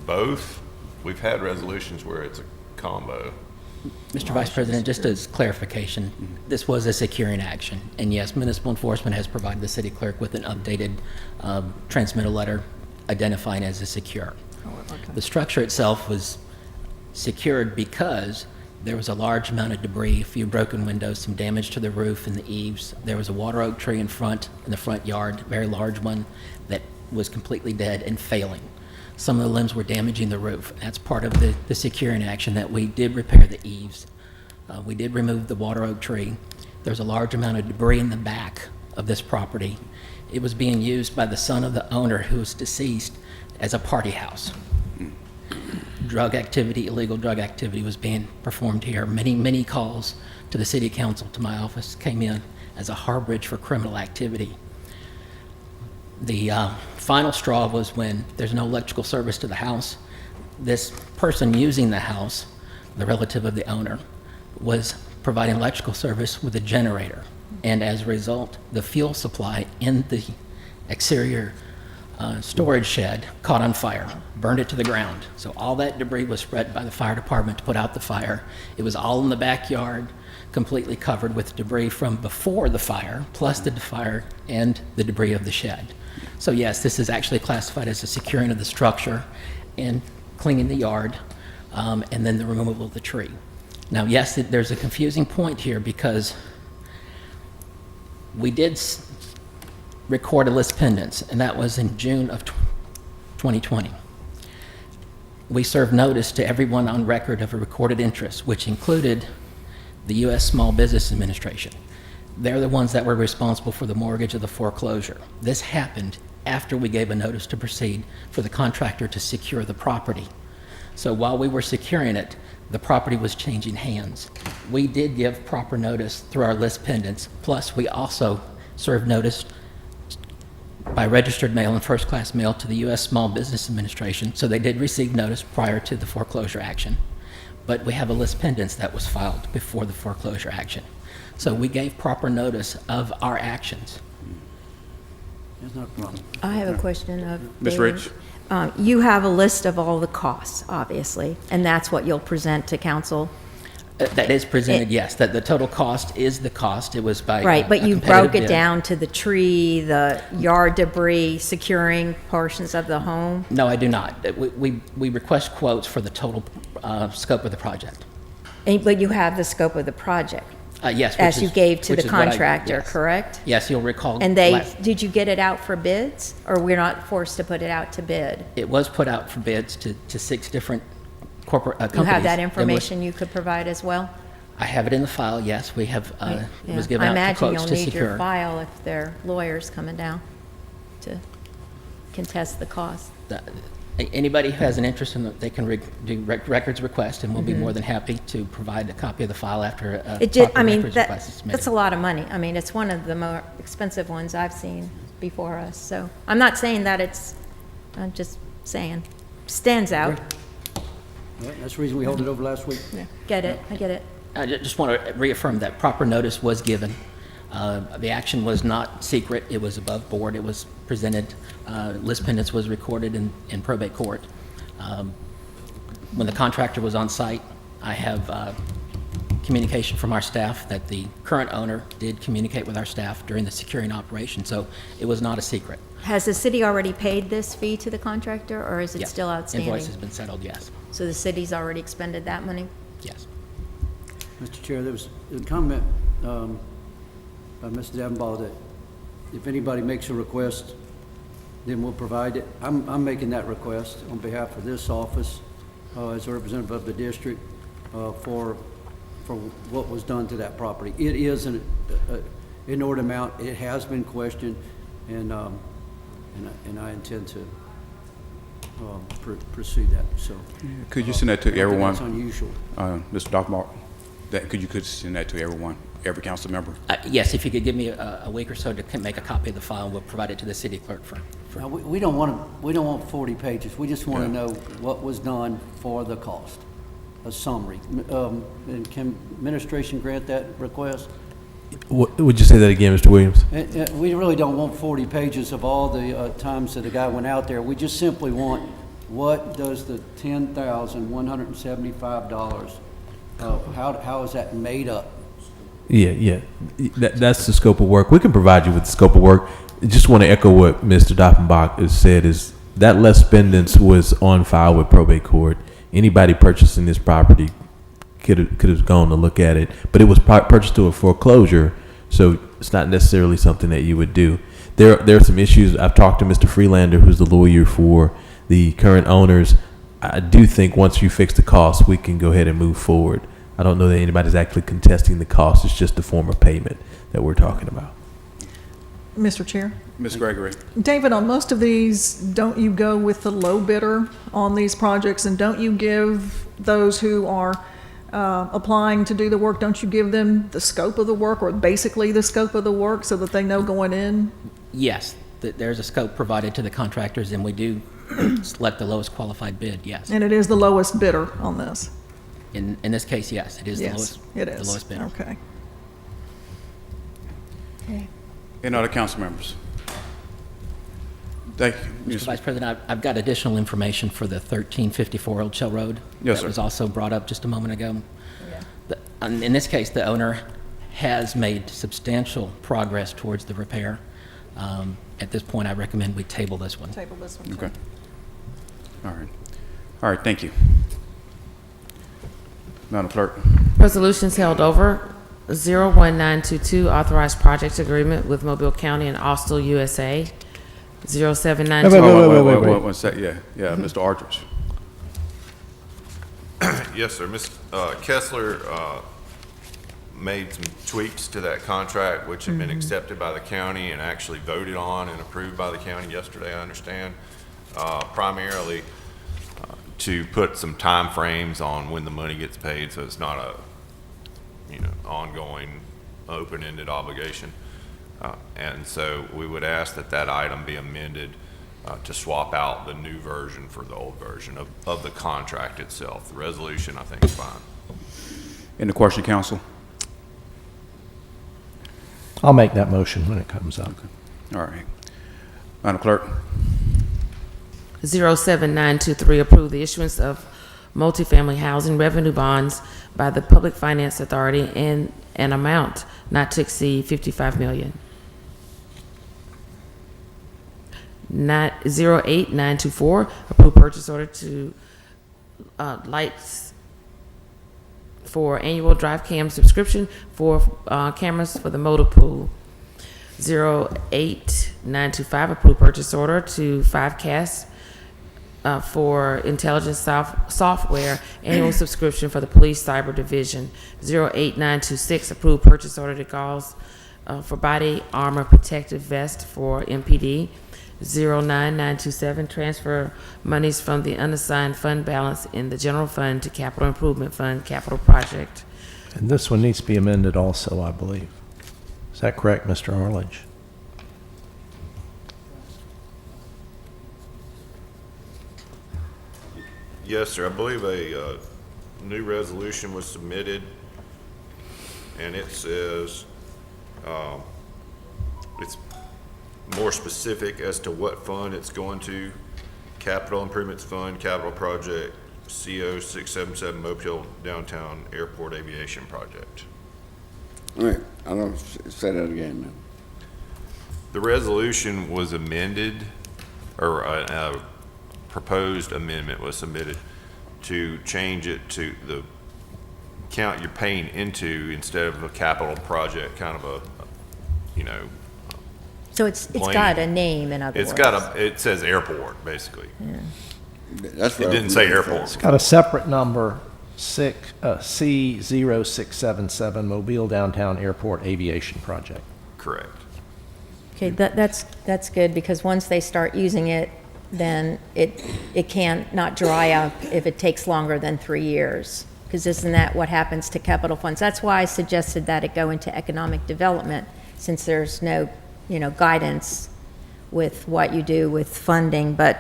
[SPEAKER 9] both? We've had resolutions where it's a combo.
[SPEAKER 6] Mr. Vice President, just as clarification, this was a securing action. And yes, municipal enforcement has provided the city clerk with an updated transmittal letter identifying as a secure.
[SPEAKER 8] Oh, okay.
[SPEAKER 6] The structure itself was secured because there was a large amount of debris, a few broken windows, some damage to the roof and the eaves. There was a water oak tree in the front yard, a very large one, that was completely dead and failing. Some of the limbs were damaging the roof. That's part of the securing action, that we did repair the eaves. We did remove the water oak tree. There's a large amount of debris in the back of this property. It was being used by the son of the owner, who was deceased, as a party house. Drug activity, illegal drug activity was being performed here. Many calls to the city council, to my office, came in as a harborage for criminal activity. The final straw was when there's no electrical service to the house. This person using the house, the relative of the owner, was providing electrical service with a generator. And as a result, the fuel supply in the exterior storage shed caught on fire, burned it to the ground. So all that debris was spread by the fire department to put out the fire. It was all in the backyard, completely covered with debris from before the fire, plus the fire and the debris of the shed. So yes, this is actually classified as a securing of the structure and cleaning the yard, and then the removal of the tree. Now, yes, there's a confusing point here, because we did record a list pendants, and that was in June of 2020. We served notice to everyone on record of a recorded interest, which included the U.S. Small Business Administration. They're the ones that were responsible for the mortgage of the foreclosure. This happened after we gave a notice to proceed for the contractor to secure the property. So while we were securing it, the property was changing hands. We did give proper notice through our list pendants, plus we also served notice by registered mail and first-class mail to the U.S. Small Business Administration, so they did receive notice prior to the foreclosure action. But we have a lis pendens that was filed before the foreclosure action. So we gave proper notice of our actions.
[SPEAKER 7] That's not a problem.
[SPEAKER 3] I have a question of
[SPEAKER 1] Ms.
[SPEAKER 3] David.
[SPEAKER 1] Rich?
[SPEAKER 3] You have a list of all the costs, obviously, and that's what you'll present to council?
[SPEAKER 6] That is presented, yes, that the total cost is the cost. It was by
[SPEAKER 3] Right, but
[SPEAKER 6] a
[SPEAKER 3] you
[SPEAKER 6] competitive
[SPEAKER 3] broke it
[SPEAKER 6] bid.
[SPEAKER 3] down to the tree, the yard debris, securing portions of the home?
[SPEAKER 6] No, I do not. We request quotes for the total scope of the project.
[SPEAKER 3] But you have the scope of the project,
[SPEAKER 6] Yes.
[SPEAKER 3] as you gave to
[SPEAKER 6] which
[SPEAKER 3] the
[SPEAKER 6] is what I-
[SPEAKER 3] contractor,
[SPEAKER 6] yes.
[SPEAKER 3] correct?
[SPEAKER 6] Yes, you'll recall.
[SPEAKER 3] And they,
[SPEAKER 6] last-
[SPEAKER 3] did you get it out for bids, or we're not forced to put it out to bid?
[SPEAKER 6] It was put out for bids to 6 different corporate
[SPEAKER 3] You
[SPEAKER 6] companies.
[SPEAKER 3] have that
[SPEAKER 6] Demolition-
[SPEAKER 3] information you could provide as well?
[SPEAKER 6] I have it in the file, yes. We have, it
[SPEAKER 3] Yeah.
[SPEAKER 6] was given
[SPEAKER 3] I
[SPEAKER 6] out to
[SPEAKER 3] imagine
[SPEAKER 6] quotes
[SPEAKER 3] you'll
[SPEAKER 6] to
[SPEAKER 3] need your
[SPEAKER 6] secure.
[SPEAKER 3] file if there are lawyers coming down to contest the cost.
[SPEAKER 6] Anybody who has an interest in it, they can do records request, and we'll be more than happy to provide a copy of the file after a
[SPEAKER 3] It did,
[SPEAKER 6] proper
[SPEAKER 3] I mean,
[SPEAKER 6] records request is submitted.
[SPEAKER 3] that's a lot of money. I mean, it's one of the more expensive ones I've seen before us, so I'm not saying that I'm just saying, stands out.
[SPEAKER 7] Yeah, that's the reason we held it over last week.
[SPEAKER 3] Get it, I get it.
[SPEAKER 6] I just want to reaffirm that proper notice was given. The action was not secret. It was above board. It was presented. List pendants was recorded in probate court. When the contractor was on site, I have communication from our staff that the current owner did communicate with our staff during the securing operation, so it was not a secret.
[SPEAKER 3] Has the city already paid this fee to the contractor, or is it
[SPEAKER 6] Yes.
[SPEAKER 3] still outstanding?
[SPEAKER 6] Invoice has been settled, yes.
[SPEAKER 3] So the city's already expended that money?
[SPEAKER 6] Yes.
[SPEAKER 7] Mr. Chair, there was a comment by Mr. Davenball that if anybody makes a request, then we'll provide it. I'm making that request on behalf of this office as a representative of the district for what was done to that property. It is an inordinate amount. It has been questioned, and I intend to pursue that. So
[SPEAKER 1] Could you send that to
[SPEAKER 7] I don't think
[SPEAKER 1] everyone?
[SPEAKER 7] It's unusual.
[SPEAKER 1] Mr. Dockmark, could you send that to everyone, every council member?
[SPEAKER 6] Yes, if you could give me a week or so to make a copy of the file, we'll provide it to the city clerk for
[SPEAKER 7] Now, we don't want 40 pages. We just want to know what was done for the cost, a summary. And can administration grant that request?
[SPEAKER 10] Would you say that again, Mr. Williams?
[SPEAKER 7] We really don't want 40 pages of all the times that the guy went out there. We just simply want, what does the $10,175, how is that made up?
[SPEAKER 10] Yeah. That's the scope of work. We can provide you with the scope of work. I just want to echo what Mr. Doppelbach has said, is that less pendants was on file with probate court. Anybody purchasing this property could have gone to look at it, but it was purchased to a foreclosure, so it's not necessarily something that you would do. There are some issues. I've talked to Mr. Freelander, who's the lawyer for the current owners. I do think once you fix the cost, we can go ahead and move forward. I don't know that anybody's actually contesting the cost. It's just the form of payment that we're talking about.
[SPEAKER 8] Mr. Chair?
[SPEAKER 1] Ms. Gregory?
[SPEAKER 8] David, on most of these, don't you go with the low bidder on these projects, and don't you give those who are applying to do the work, don't you give them the scope of the work, or basically the scope of the work, so that they know going in?
[SPEAKER 6] Yes, there's a scope provided to the contractors, and we do select the lowest qualified bid, yes.
[SPEAKER 8] And it is the lowest bidder on this?
[SPEAKER 6] In this case, yes, it is the
[SPEAKER 8] Yes,
[SPEAKER 6] lowest.
[SPEAKER 8] it is.
[SPEAKER 6] The lowest bidder.
[SPEAKER 8] Okay.
[SPEAKER 3] Okay.
[SPEAKER 1] Any other council members? Thank you.
[SPEAKER 6] Mr. Vice President, I've got additional information for the 1354 Old Shell Road.
[SPEAKER 1] Yes,
[SPEAKER 6] That
[SPEAKER 1] sir.
[SPEAKER 6] was also brought up just a moment ago. In this case, the owner has made substantial progress towards the repair. At this point, I recommend we table this one.
[SPEAKER 8] Table this one.
[SPEAKER 1] Okay. All right, thank you. Madam Clerk?
[SPEAKER 4] Resolutions held over. 01922, authorized project agreement with Mobile County and Austell, USA. 0792.
[SPEAKER 10] Wait.
[SPEAKER 1] One sec, yeah, Mr. Aldridge.
[SPEAKER 9] Yes, sir. Ms. Kessler made some tweaks to that contract, which have been accepted by the county and actually voted on and approved by the county yesterday, I understand, primarily to put some time frames on when the money gets paid, so it's not a, ongoing, open-ended obligation. And so we would ask that that item be amended to swap out the new version for the old version of the contract itself. The resolution, I think, is fine.
[SPEAKER 1] Any question, council?
[SPEAKER 2] I'll make that motion when it comes up.
[SPEAKER 1] All right. Madam Clerk?
[SPEAKER 4] 07923, approve the issuance of multifamily housing revenue bonds by the Public Finance Authority in an amount not to exceed $55 million. 08924, approve purchase order to lights for annual drive cam subscription for cameras for the motor pool. 08925, approve purchase order to Hvac for intelligence software annual subscription for the police cyber division. 08926, approve purchase order to Gauze for body armor protective vest for MPD. 09927, transfer monies from the unassigned fund balance in the general fund to capital improvement fund capital project.
[SPEAKER 2] And this one needs to be amended also, I believe. Is that correct, Mr. Arledge?
[SPEAKER 9] Yes, sir. I believe a new resolution was submitted, and it says it's more specific as to what fund it's going to. Capital Improvements Fund, Capital Project, CO 677 Mobile Downtown Airport Aviation Project.
[SPEAKER 5] All right, I don't say that again now.
[SPEAKER 9] The resolution was amended, or a proposed amendment was submitted to change it to the account you're paying into instead of a capital project, kind of a,
[SPEAKER 3] So it's
[SPEAKER 9] Plain.
[SPEAKER 3] got a name, in other words.
[SPEAKER 9] it says airport, basically.
[SPEAKER 5] That's
[SPEAKER 9] It
[SPEAKER 5] what
[SPEAKER 9] didn't say airport.
[SPEAKER 2] Got a separate number, C0677 Mobile Downtown Airport Aviation Project.
[SPEAKER 9] Correct.
[SPEAKER 3] Okay, that's good, because once they start using it, then it can't not dry up if it takes longer than 3 years. Because isn't that what happens to capital funds? That's why I suggested that it go into economic development, since there's no, guidance with what you do with funding. But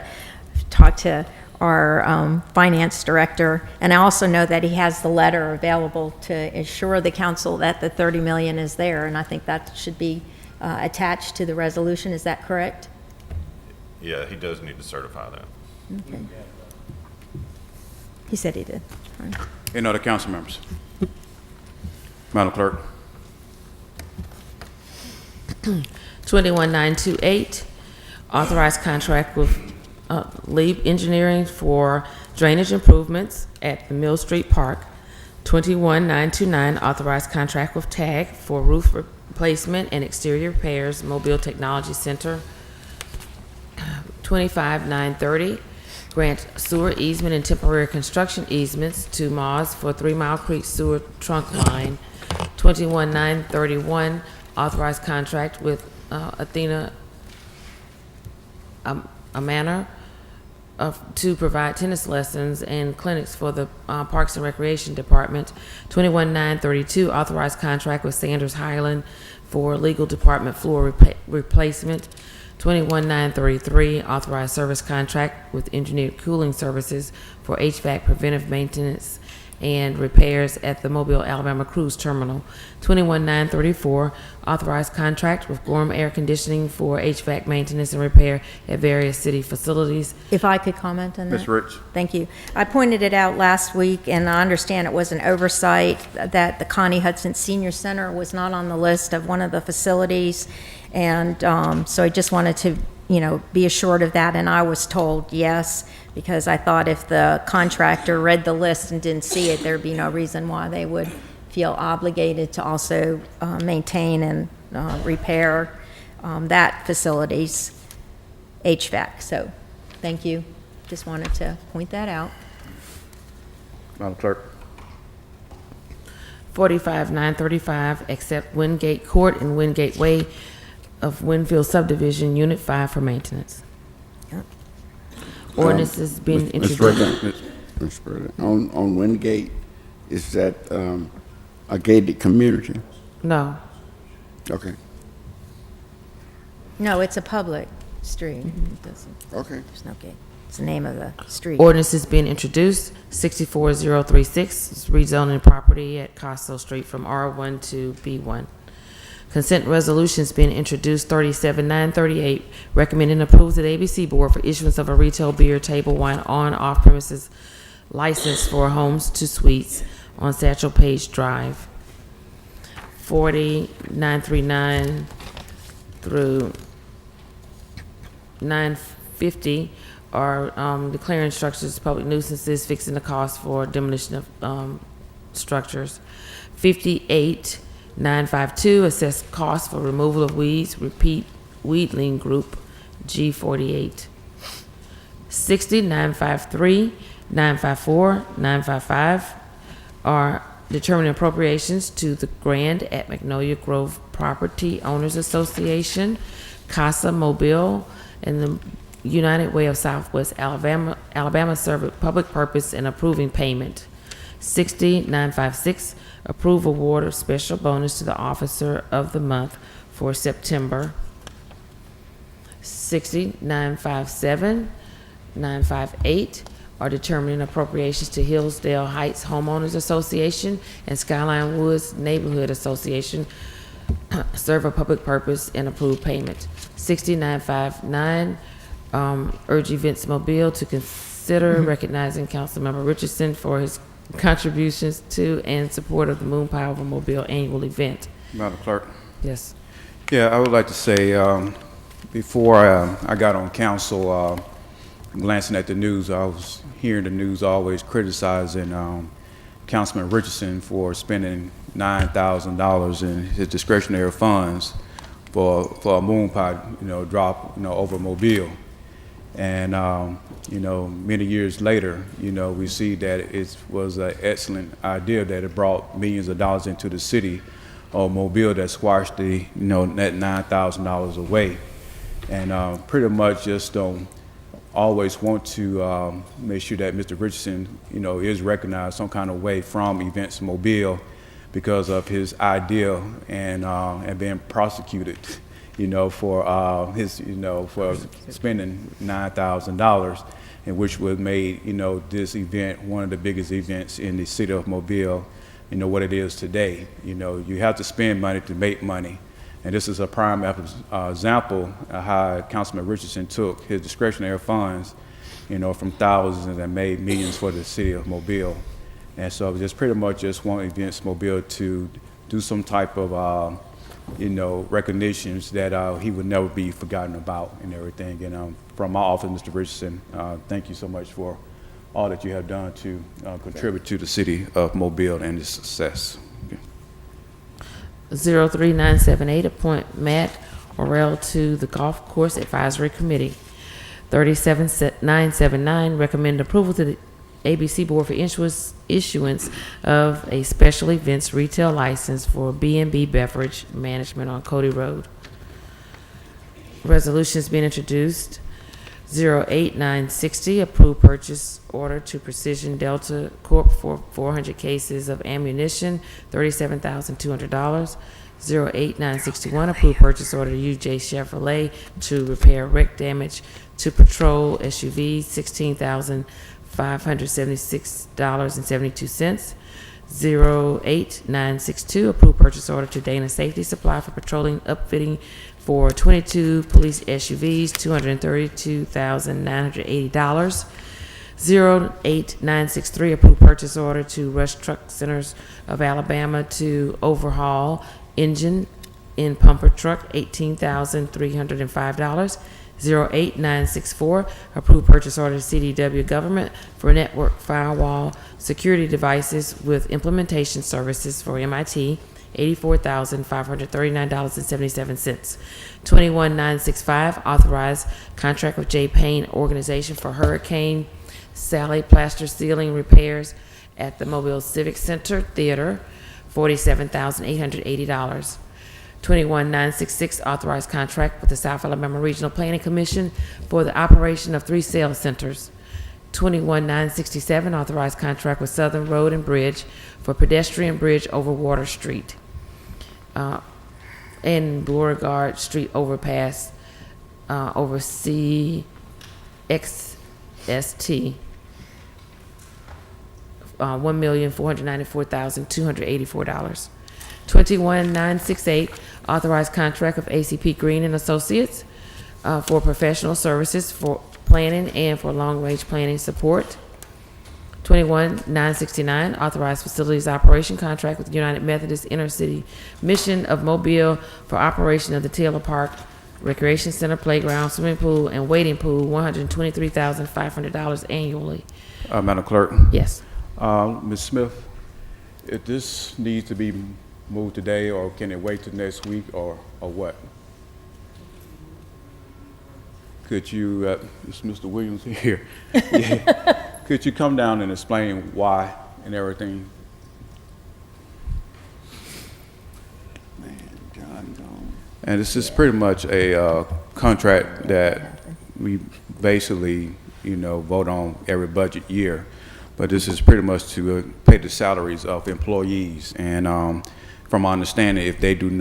[SPEAKER 3] talk to our finance director, and I also know that he has the letter available to assure the council that the 30 million is there, and I think that should be attached to the resolution. Is that correct?
[SPEAKER 9] Yeah, he does need to certify that.
[SPEAKER 3] Okay. He said he did. All right.
[SPEAKER 1] Any other council members? Madam Clerk?
[SPEAKER 4] 21928, authorized contract with Leap Engineering for drainage improvements at the Mill Street Park. 21929, authorized contract with TAG for roof replacement and exterior repairs, Mobile Technology Center. 25930, grant sewer easement and temporary construction easements to Moz for 3 Mile Creek Sewer Trunk Line. 21931, authorized contract with Athena Amana to provide tennis lessons and clinics for the Parks and Recreation Department. 21932, authorized contract with Sanders Highland for legal department floor replacement. 21933, authorized service contract with Engineered Cooling Services for HVAC preventive maintenance and repairs at the Mobile, Alabama Cruise Terminal. 21934, authorized contract with Gorham Air Conditioning for HVAC maintenance and repair at various city facilities.
[SPEAKER 3] If I could comment on that?
[SPEAKER 1] Ms. Rich?
[SPEAKER 3] Thank you. I pointed it out last week, and I understand it was an oversight that the Connie Hudson Senior Center was not on the list of one of the facilities. And so I just wanted to, be assured of that. And I was told yes, because I thought if the contractor read the list and didn't see it, there'd be no reason why they would feel obligated to also maintain and repair that facility's HVAC. So thank you. Just wanted to point that out.
[SPEAKER 1] Madam Clerk?
[SPEAKER 4] 45935, accept Wingate Court and Wingate Way of Winfield Subdivision, Unit 5 for maintenance. Ordinance has been introduced.
[SPEAKER 5] Mr. President, on Wingate, is that a gated community?
[SPEAKER 4] No.
[SPEAKER 5] Okay.
[SPEAKER 11] No, it's a public street. It doesn't,
[SPEAKER 5] Okay.
[SPEAKER 11] there's no gate. It's the name of the street.
[SPEAKER 4] Ordinance is being introduced, 64036, is rezoning property at Costello Street from R1 to B1. Consent resolution is being introduced, 37938, recommending approval to the ABC Board for issuance of a retail beer, table wine on off-premises license for Homes to Suites on Satchel Page Drive. 4939 through 950 are declaring structures public nuisances, fixing the cost for demolition of structures. 58952, assess cost for removal of weeds, repeat weedling group, G48. 60953, 954, 955 are determining appropriations to the grant at Magnolia Grove Property Owners Association, Casa Mobile, and the United Way of Southwest Alabama serve a public purpose and approving payment. 60956, approve award of special bonus to the officer of the month for September. 60957, 958 are determining appropriations to Hillsdale Heights Homeowners Association and Skyline Woods Neighborhood Association, serve a public purpose and approve payment. 60959, urge Events Mobile to consider recognizing Councilmember Richardson for his contributions to and support of the Moon Power Mobile annual event.
[SPEAKER 1] Madam Clerk.
[SPEAKER 4] Yes.
[SPEAKER 1] Yeah, I would like to say, before I got on council, glancing at the news, I was hearing the news always criticizing Councilman Richardson for spending $9,000 in his discretionary funds for a moon pie, drop, over Mobile. And, many years later, we see that it was an excellent idea that it brought millions of dollars into the city of Mobile that squashed the, that $9,000 away. And pretty much just don't always want to make sure that Mr. Richardson, is recognized some kind of way from Events Mobile because of his idea and being prosecuted, for his, for spending $9,000, and which would made, this event one of the biggest events in the city of Mobile, what it is today. You have to spend money to make money. And this is a prime example of how Councilman Richardson took his discretionary funds, from thousands and made millions for the city of Mobile. And so just pretty much just want Events Mobile to do some type of, recognitions that he would never be forgotten about and everything. And from my office, Mr. Richardson, thank you so much for all that you have done to contribute to the city of Mobile and its success.
[SPEAKER 4] 03978, appoint Matt Orrell to the Golf Course Advisory Committee. 37979, recommend approval to the ABC Board for issuance of a special events retail license for B&B Beverage Management on Cody Road. Resolutions being introduced. 08960, approve purchase order to Precision Delta Corp. for 400 cases of ammunition, $37,200. 08961, approve purchase order to UJ Chevrolet to repair wreck damage to patrol SUV, $16,576.72. 08962, approve purchase order to Dana Safety Supply for patrolling upfitting for 22 police SUVs, $232,980. 08963, approve purchase order to Rush Truck Centers of Alabama to overhaul engine in pumper truck, $18,305. 08964, approve purchase order to CDW Government for network firewall security devices with implementation services for MIT, $84,539.77. 21965, authorized contract with J. Payne Organization for Hurricane Sally plaster ceiling repairs at the Mobile Civic Center Theater, $47,880. 21966, authorized contract with the South Alabama Regional Planning Commission for the operation of 3 sales centers. 21967, authorized contract with Southern Road and Bridge for pedestrian bridge over Water Street and Beauregard Street overpass oversee XST, $1,494,284. 21968, authorized contract of ACP Green and Associates for professional services for planning and for long-range planning support. 21969, authorized facilities operation contract with United Methodist Intercity Mission of Mobile for operation of the Taylor Park Recreation Center, playground, swimming pool, and wading pool, $123,500 annually.
[SPEAKER 1] Madam Clerk,
[SPEAKER 4] Yes.
[SPEAKER 1] Ms. Smith, if this needs to be moved today, or can it wait till next week, or what? Could you, is Mr. Williams here? Yeah. Could you come down and explain why and everything?
[SPEAKER 5] Man, John gone.
[SPEAKER 1] And this is pretty much a contract that we basically, vote on every budget year. But this is pretty much to pay the salaries of employees. And from my understanding, if we do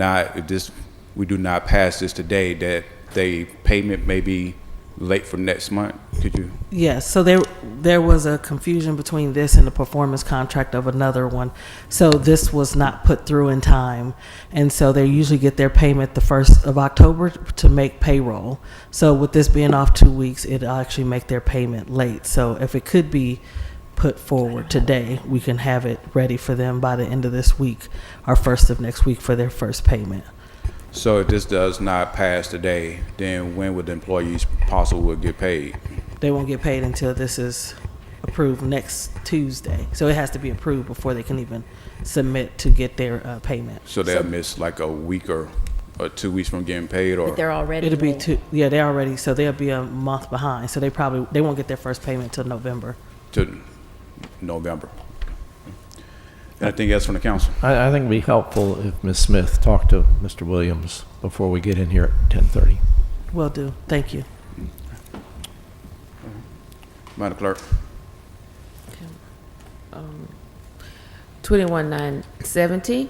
[SPEAKER 1] not pass this today, that the payment may be late for next month. Could you?
[SPEAKER 12] Yes, so there was a confusion between this and the performance contract of another one. So this was not put through in time. And so they usually get their payment the 1st of October to make payroll. So with this being off 2 weeks, it'll actually make their payment late. So if it could be put forward today, we can have it ready for them by the end of this week or 1st of next week for their first payment.
[SPEAKER 1] So if this does not pass today, then when would the employees possibly get paid?
[SPEAKER 12] They won't get paid until this is approved next Tuesday. So it has to be approved before they can even submit to get their payment.
[SPEAKER 1] So they'll miss like a week or 2 weeks from getting paid, or?
[SPEAKER 11] But they're already
[SPEAKER 12] It'll be
[SPEAKER 11] late.
[SPEAKER 12] they're already, so they'll be a month behind. So they won't get their first payment till November.
[SPEAKER 1] To November. Anything else from the council?
[SPEAKER 2] I think it'd be helpful if Ms. Smith talked to Mr. Williams before we get in here at 10:30.
[SPEAKER 12] Will do. Thank you.
[SPEAKER 1] Madam Clerk.
[SPEAKER 4] 21970,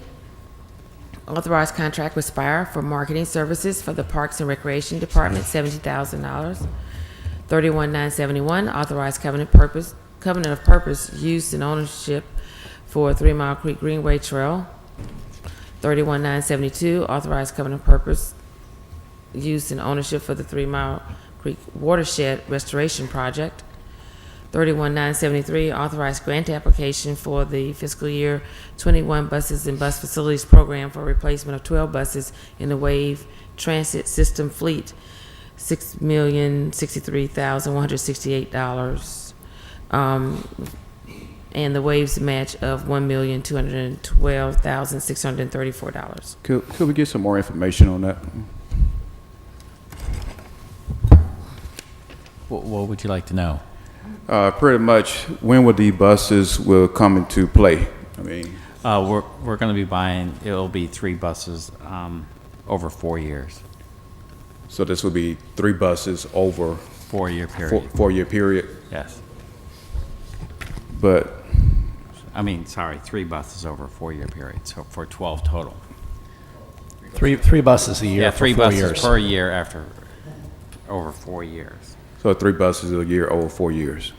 [SPEAKER 4] authorized contract with Spire for marketing services for the Parks and Recreation Department, $70,000. 31971, authorized covenant of purpose, use and ownership for 3 Mile Creek Greenway Trail. 31972, authorized covenant of purpose, use and ownership for the 3 Mile Creek Watershed Restoration Project. 31973, authorized grant application for the fiscal year 21 buses and bus facilities program for replacement of 12 buses in the Wave Transit System fleet, $6,063,168. And the Waves match of $1,212,634.
[SPEAKER 1] Could we get some more information on that?
[SPEAKER 13] What would you like to know?
[SPEAKER 1] Pretty much, when will the buses will come into play? I mean,
[SPEAKER 13] We're going to be buying, it'll be 3 buses over 4 years.
[SPEAKER 1] so this will be 3 buses over
[SPEAKER 13] 4-year period.
[SPEAKER 1] 4-year period,
[SPEAKER 13] Yes.
[SPEAKER 1] but
[SPEAKER 13] 3 buses over a 4-year period, so for 12 total.
[SPEAKER 2] Three buses a year
[SPEAKER 13] Yeah,
[SPEAKER 2] for
[SPEAKER 13] 3
[SPEAKER 2] 4
[SPEAKER 13] buses
[SPEAKER 2] years.
[SPEAKER 13] per year over 4 years.
[SPEAKER 1] so 3 buses a year over 4 years.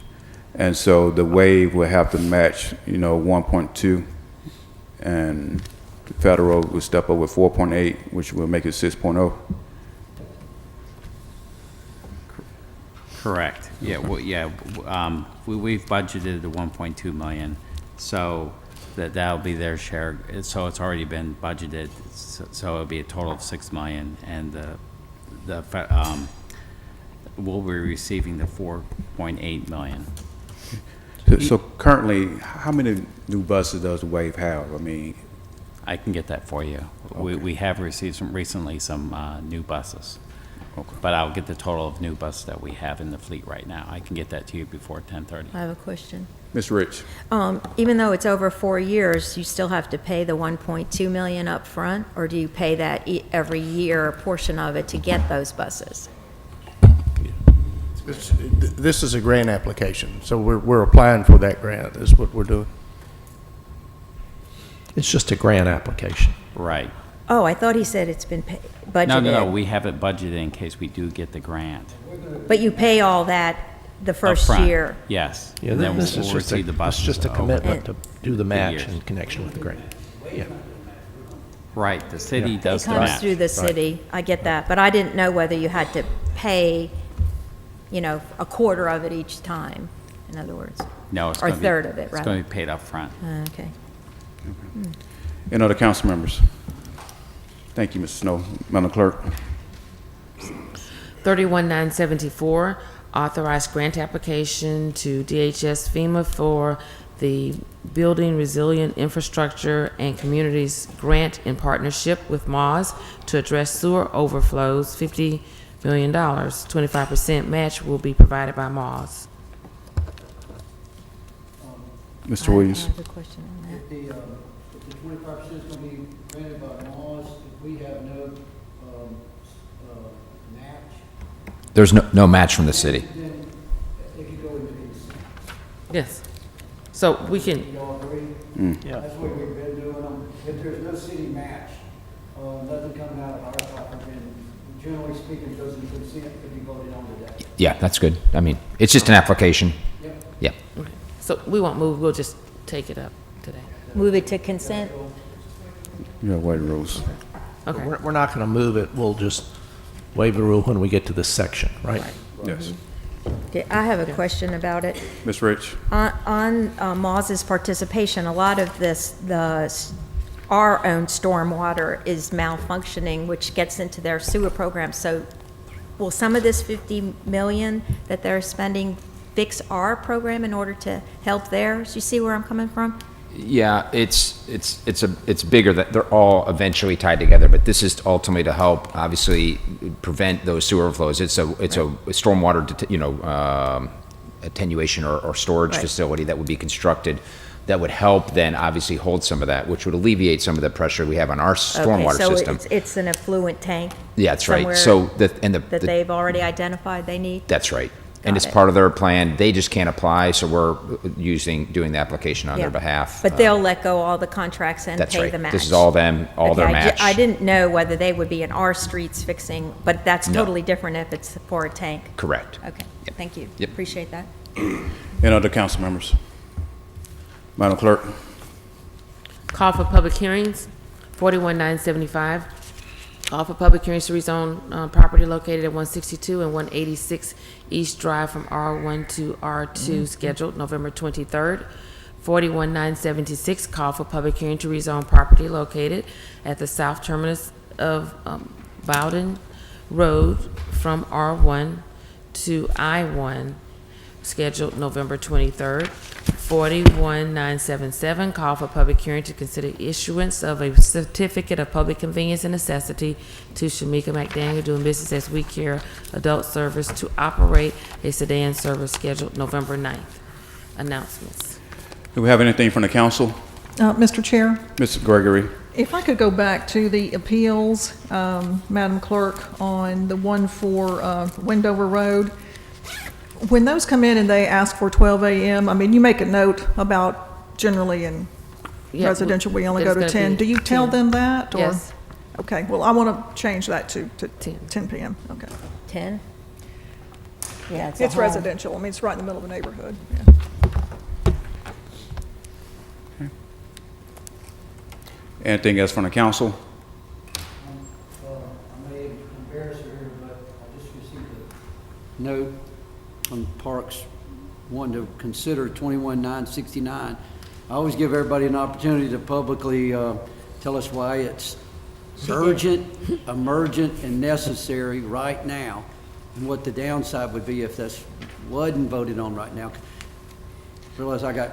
[SPEAKER 1] And so the Wave will have to match, 1.2, and the federal will step up with 4.8, which will make it 6.0.
[SPEAKER 13] Correct. Yeah, we've budgeted the 1.2 million, so that'll be their share. So it's already been budgeted, so it'll be a total of 6 million, and we'll be receiving the 4.8 million.
[SPEAKER 1] So currently, how many new buses does the Wave have? I mean,
[SPEAKER 13] I can get that for you. We have received some new buses.
[SPEAKER 1] Okay.
[SPEAKER 13] But I'll get the total of new buses that we have in the fleet right now. I can get that to you before 10:30.
[SPEAKER 11] I have a question.
[SPEAKER 1] Ms. Rich,
[SPEAKER 11] Even though it's over 4 years, you still have to pay the 1.2 million up front, or do you pay that every year, a portion of it, to get those buses?
[SPEAKER 14] This is a grant application, so we're applying for that grant, is what we're doing.
[SPEAKER 2] It's just a grant application.
[SPEAKER 13] Right.
[SPEAKER 11] Oh, I thought he said it's been budgeted.
[SPEAKER 13] No, we have it budgeted in case we do get the grant.
[SPEAKER 11] But you pay all that the first
[SPEAKER 13] Upfront.
[SPEAKER 11] year?
[SPEAKER 13] Yes.
[SPEAKER 2] Yeah,
[SPEAKER 13] And then
[SPEAKER 2] this
[SPEAKER 13] we'll
[SPEAKER 2] is just
[SPEAKER 13] receive the
[SPEAKER 2] it's
[SPEAKER 13] buses
[SPEAKER 2] just a
[SPEAKER 13] over
[SPEAKER 2] commitment to do the match
[SPEAKER 13] years.
[SPEAKER 2] in connection with the grant. Yeah.
[SPEAKER 13] Right, the city
[SPEAKER 11] It
[SPEAKER 13] does the
[SPEAKER 11] comes
[SPEAKER 13] match.
[SPEAKER 11] through the city, I get that, but I didn't know whether you had to pay, a quarter of it each time, in other words.
[SPEAKER 13] No, it's
[SPEAKER 11] Or a
[SPEAKER 13] going to be.
[SPEAKER 11] third of it,
[SPEAKER 13] It's
[SPEAKER 11] rather.
[SPEAKER 13] going to be paid up front.
[SPEAKER 11] Okay.
[SPEAKER 1] Any other council members? Thank you, Mr. Snow. Madam Clerk.
[SPEAKER 4] 31974, authorized grant application to DHS FEMA for the Building Resilient Infrastructure and Communities Grant in partnership with MAWS to address sewer overflows, $50 million. 25% match will be provided by MAWS.
[SPEAKER 1] Mr. Williams.
[SPEAKER 11] I have a question on that.
[SPEAKER 7] If the 25% is going to be granted by laws, if we have no match,
[SPEAKER 15] There's no match from the city.
[SPEAKER 7] then it could go into these.
[SPEAKER 4] Yes. So we can,
[SPEAKER 7] Y'all agree?
[SPEAKER 2] Yeah.
[SPEAKER 7] That's what we've been doing them. If there's no city match, nothing coming out of our pocket, then generally speaking, goes into consent, could be voted on today.
[SPEAKER 15] Yeah, that's good. I mean, it's just an application.
[SPEAKER 7] Yep.
[SPEAKER 15] Yeah.
[SPEAKER 4] so we won't move, we'll just take it up today.
[SPEAKER 11] Move it to consent?
[SPEAKER 1] Yeah, white rules.
[SPEAKER 4] Okay.
[SPEAKER 2] We're not going to move it. We'll just waive the rule when we get to this section, right?
[SPEAKER 1] Yes.
[SPEAKER 11] Okay, I have a question about it.
[SPEAKER 1] Ms. Rich?
[SPEAKER 11] On Maws's participation, a lot of our own stormwater is malfunctioning, which gets into their sewer program. So will some of this 50 million that they're spending fix our program in order to help theirs? You see where I'm coming from?
[SPEAKER 15] Yeah, it's bigger. That they're all eventually tied together, but this is ultimately to help, obviously, prevent those sewer overflows. It's a stormwater, attenuation or storage
[SPEAKER 11] Right.
[SPEAKER 15] facility that would be constructed that would help then obviously hold some of that, which would alleviate some of the pressure we have on our stormwater system.
[SPEAKER 11] Okay, so it's an effluent tank?
[SPEAKER 15] Yeah, that's right.
[SPEAKER 11] somewhere
[SPEAKER 15] So
[SPEAKER 11] that they've already identified they need?
[SPEAKER 15] that's right. And
[SPEAKER 11] Got
[SPEAKER 15] it's
[SPEAKER 11] it.
[SPEAKER 15] part of their plan. They just can't apply, so we're doing the application on
[SPEAKER 11] Yeah.
[SPEAKER 15] their behalf.
[SPEAKER 11] But they'll let go all the contracts and
[SPEAKER 15] That's
[SPEAKER 11] pay
[SPEAKER 15] right.
[SPEAKER 11] the match?
[SPEAKER 15] This is all them, all their
[SPEAKER 11] Okay,
[SPEAKER 15] match.
[SPEAKER 11] I didn't know whether they would be in our streets fixing, but that's
[SPEAKER 15] No.
[SPEAKER 11] totally different if it's for a tank.
[SPEAKER 15] Correct.
[SPEAKER 11] Okay, thank you.
[SPEAKER 15] Yep.
[SPEAKER 11] Appreciate that.
[SPEAKER 1] Any other council members? Madam Clerk?
[SPEAKER 4] Call for public hearings, 41975. Call for public hearings to rezone property located at 162 and 186 East Drive from R1 to R2, scheduled November 23rd. 41976. Call for public hearing to rezone property located at the south terminus of Bouldin Road from R1 to I1, scheduled November 23rd. 41977, call for public hearing to consider issuance of a certificate of public convenience and necessity to Shamika McDaniel, doing business as We Care Adult Service, to operate a sedan service, scheduled November 9th. Announcements.
[SPEAKER 1] Do we have anything from the council?
[SPEAKER 8] Mr. Chair,
[SPEAKER 1] Mr. Gregory?
[SPEAKER 8] if I could go back to the appeals, Madam Clerk, on the one for Wendover Road. When those come in and they ask for 12 a.m., I mean, you make a note about generally in
[SPEAKER 4] Yeah,
[SPEAKER 8] residential, we only
[SPEAKER 4] it's
[SPEAKER 8] go to
[SPEAKER 4] gonna
[SPEAKER 8] 10.
[SPEAKER 4] be
[SPEAKER 8] Do you tell
[SPEAKER 4] 10.
[SPEAKER 8] them that? or-
[SPEAKER 4] Yes.
[SPEAKER 8] Okay, well, I want to change that to
[SPEAKER 4] 10.
[SPEAKER 8] 10 p.m. Okay.
[SPEAKER 11] 10? Yeah,
[SPEAKER 8] It's
[SPEAKER 11] a home.
[SPEAKER 8] residential. I mean, it's right in the middle of a neighborhood. Yeah.
[SPEAKER 1] Anything else from the council?
[SPEAKER 7] I may embarrass her here, but I just received a note from Parks, wanting to consider 21-969. I always give everybody an opportunity to publicly tell us why it's urgent, emergent, and necessary right now, and what the downside would be if this wasn't voted on right now. Realize I got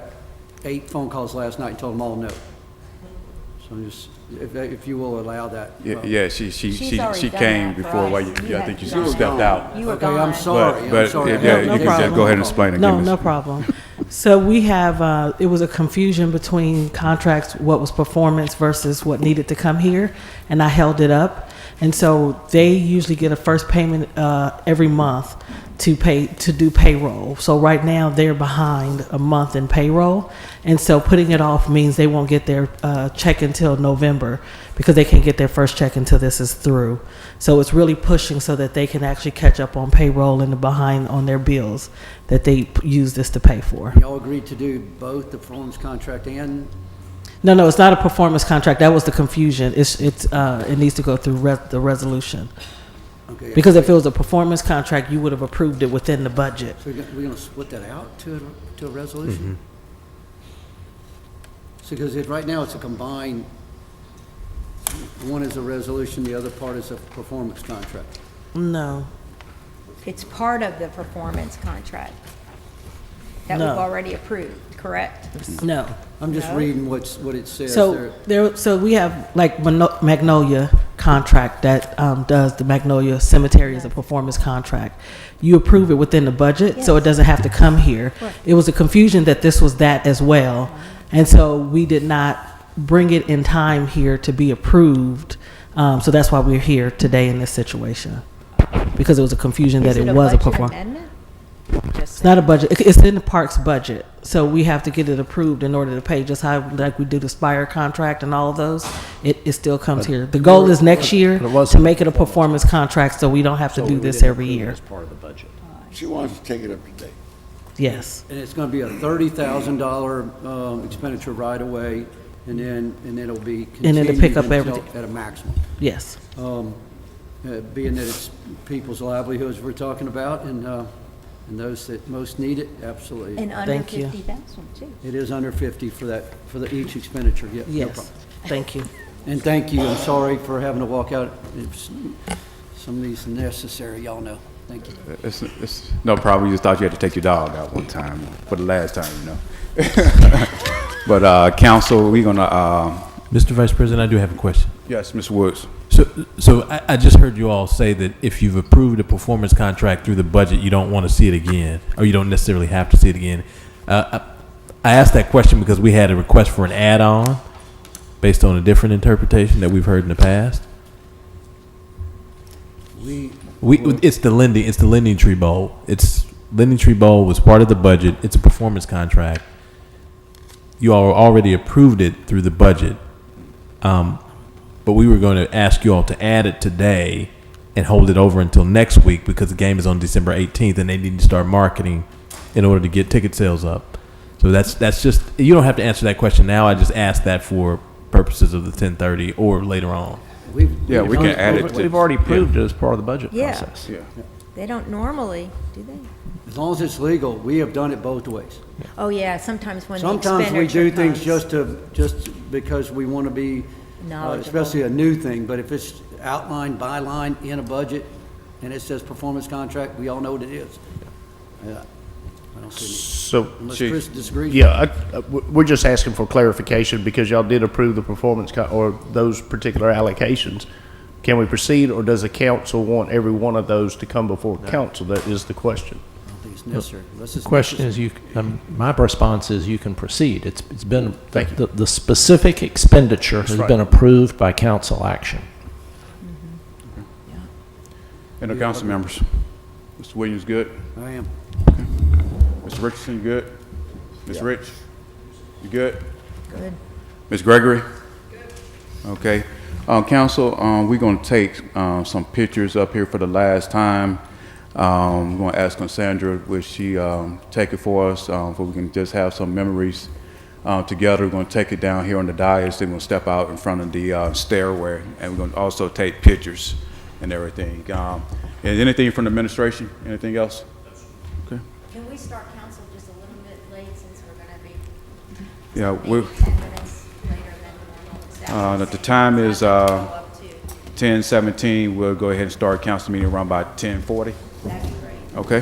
[SPEAKER 7] 8 phone calls last night and told them all no. So I'm just, if you will allow that.
[SPEAKER 1] Yeah, she
[SPEAKER 11] She's already done
[SPEAKER 1] came
[SPEAKER 11] that for
[SPEAKER 1] before,
[SPEAKER 11] us.
[SPEAKER 1] while
[SPEAKER 11] You
[SPEAKER 1] I
[SPEAKER 11] had
[SPEAKER 1] think you
[SPEAKER 11] gone.
[SPEAKER 1] stepped out.
[SPEAKER 11] You were
[SPEAKER 7] Okay,
[SPEAKER 11] gone.
[SPEAKER 7] I'm sorry.
[SPEAKER 1] But
[SPEAKER 7] I'm sorry.
[SPEAKER 1] yeah, you
[SPEAKER 12] No
[SPEAKER 1] can
[SPEAKER 12] problem.
[SPEAKER 1] just go ahead and explain again.
[SPEAKER 12] No,
[SPEAKER 1] Ms.
[SPEAKER 12] no problem. So we have, it was a confusion between contracts, what was performance versus what needed to come here, and I held it up. And so they usually get a first payment every month. to do payroll. So right now they're behind a month in payroll, and so putting it off means they won't get their check until November because they can't get their first check until this is through. So it's really pushing so that they can actually catch up on payroll and behind on their bills that they use this to pay for.
[SPEAKER 7] Y'all agreed to do both the performance contract and,
[SPEAKER 12] No, it's not a performance contract. That was the confusion. It needs to go through the resolution.
[SPEAKER 7] okay.
[SPEAKER 12] Because if it was a performance contract, you would have approved it within the budget.
[SPEAKER 7] So we're gonna split that out to a resolution? So, because right now it's a combined, one is a resolution, the other part is a performance contract.
[SPEAKER 12] No.
[SPEAKER 11] It's part of the performance contract that we've
[SPEAKER 12] No.
[SPEAKER 11] already approved, correct?
[SPEAKER 12] No.
[SPEAKER 7] I'm just
[SPEAKER 11] No?
[SPEAKER 7] reading what it says
[SPEAKER 12] So
[SPEAKER 7] there.
[SPEAKER 12] so we have like Magnolia contract that does the Magnolia Cemetery as a performance contract. You approve it within the budget, so it doesn't have to come here.
[SPEAKER 11] Right.
[SPEAKER 12] It was a confusion that this was that as well, and so we did not bring it in time here to be approved. So that's why we're here today in this situation, because it was a confusion that it was a performance.
[SPEAKER 11] amendment?
[SPEAKER 12] It's not a budget. It's in the parks budget, so we have to get it approved in order to pay. Just how like we do the Spire contract and all of those, it still comes here. The goal is next year
[SPEAKER 2] But it was
[SPEAKER 12] to make it a performance contract, so we don't have to do this every year.
[SPEAKER 2] As part of the budget.
[SPEAKER 5] She wants to take it up today.
[SPEAKER 12] Yes,
[SPEAKER 7] And it's gonna be a $30,000 expenditure right away, and then it'll be
[SPEAKER 12] And then to
[SPEAKER 7] continued
[SPEAKER 12] pick up
[SPEAKER 7] until-
[SPEAKER 12] everything.
[SPEAKER 7] at a maximum.
[SPEAKER 12] yes.
[SPEAKER 7] Being that it's people's livelihoods we're talking about, and those that most need it, absolutely.
[SPEAKER 11] And under
[SPEAKER 12] Thank you.
[SPEAKER 11] 50,000 too.
[SPEAKER 7] It is under 50 for each expenditure, yeah, no
[SPEAKER 12] Yes.
[SPEAKER 7] problem.
[SPEAKER 12] Thank you.
[SPEAKER 7] And thank you, I'm sorry for having to walk out. It's- Some of these necessary, y'all know. Thank you.
[SPEAKER 1] It's no problem. You just thought you had to take your dog out one time for the last time, you know. But council, we're gonna.
[SPEAKER 10] Mr. Vice President, I do have a question.
[SPEAKER 1] Yes, Mr. Woods.
[SPEAKER 10] So I just heard you all say that if you've approved a performance contract through the budget, you don't want to see it again, or you don't necessarily have to see it again. I asked that question because we had a request for an add-on based on a different interpretation that we've heard in the past. It's the Lending Tree Bowl. Lending Tree Bowl was part of the budget. It's a performance contract. You all already approved it through the budget. But we were going to ask you all to add it today and hold it over until next week because the game is on December 18th and they need to start marketing in order to get ticket sales up. So that's just, you don't have to answer that question now. I just asked that for purposes of the 10:30 or later on.
[SPEAKER 1] We can add it.
[SPEAKER 2] We've already approved it as part of the budget
[SPEAKER 11] Yeah.
[SPEAKER 2] process.
[SPEAKER 1] Yeah.
[SPEAKER 11] They don't normally, do they?
[SPEAKER 7] As long as it's legal, we have done it both ways.
[SPEAKER 11] Oh, yeah, sometimes when the
[SPEAKER 7] Sometimes we
[SPEAKER 11] expenditure
[SPEAKER 7] do things
[SPEAKER 11] comes.
[SPEAKER 7] just because we want to be,
[SPEAKER 11] Knowledgeable.
[SPEAKER 7] especially a new thing, but if it's outlined by line in a budget and it says performance contract, we all know what it is. Yeah. I don't see
[SPEAKER 14] So,
[SPEAKER 7] unless
[SPEAKER 1] Chief.
[SPEAKER 7] Chris disagrees.
[SPEAKER 14] yeah, we're just asking for clarification because y'all did approve the performance or those particular allocations. Can we proceed, or does the council want every one of those to come before council? That is the question.
[SPEAKER 7] I don't think it's necessary. Unless it's
[SPEAKER 2] Question
[SPEAKER 7] necessary.
[SPEAKER 2] is, my response is you can proceed. It's been,
[SPEAKER 14] Thank you.
[SPEAKER 2] the specific expenditure has
[SPEAKER 14] right.
[SPEAKER 2] been approved by council action.
[SPEAKER 1] And the council members. Mr. Williams, good?
[SPEAKER 7] I am.
[SPEAKER 1] Mr. Richardson, you good? Ms. Rich? You good?
[SPEAKER 11] Good.
[SPEAKER 1] Ms. Gregory? Okay. Council, we're going to take some pictures up here for the last time. We're going to ask Cassandra, will she take it for us, so we can just have some memories together. We're going to take it down here on the dais, then we'll step out in front of the stairway, and we're going to also take pictures and everything. Is anything from the administration? Anything else? Okay.
[SPEAKER 3] Can we start council just a little bit late since we're going to be
[SPEAKER 1] Yeah,
[SPEAKER 3] maybe 10 minutes later than normal?
[SPEAKER 1] The time is
[SPEAKER 3] Go up to,
[SPEAKER 1] 10:17. We'll go ahead and start council meeting around by 10:40.
[SPEAKER 3] that'd be great.
[SPEAKER 1] Okay?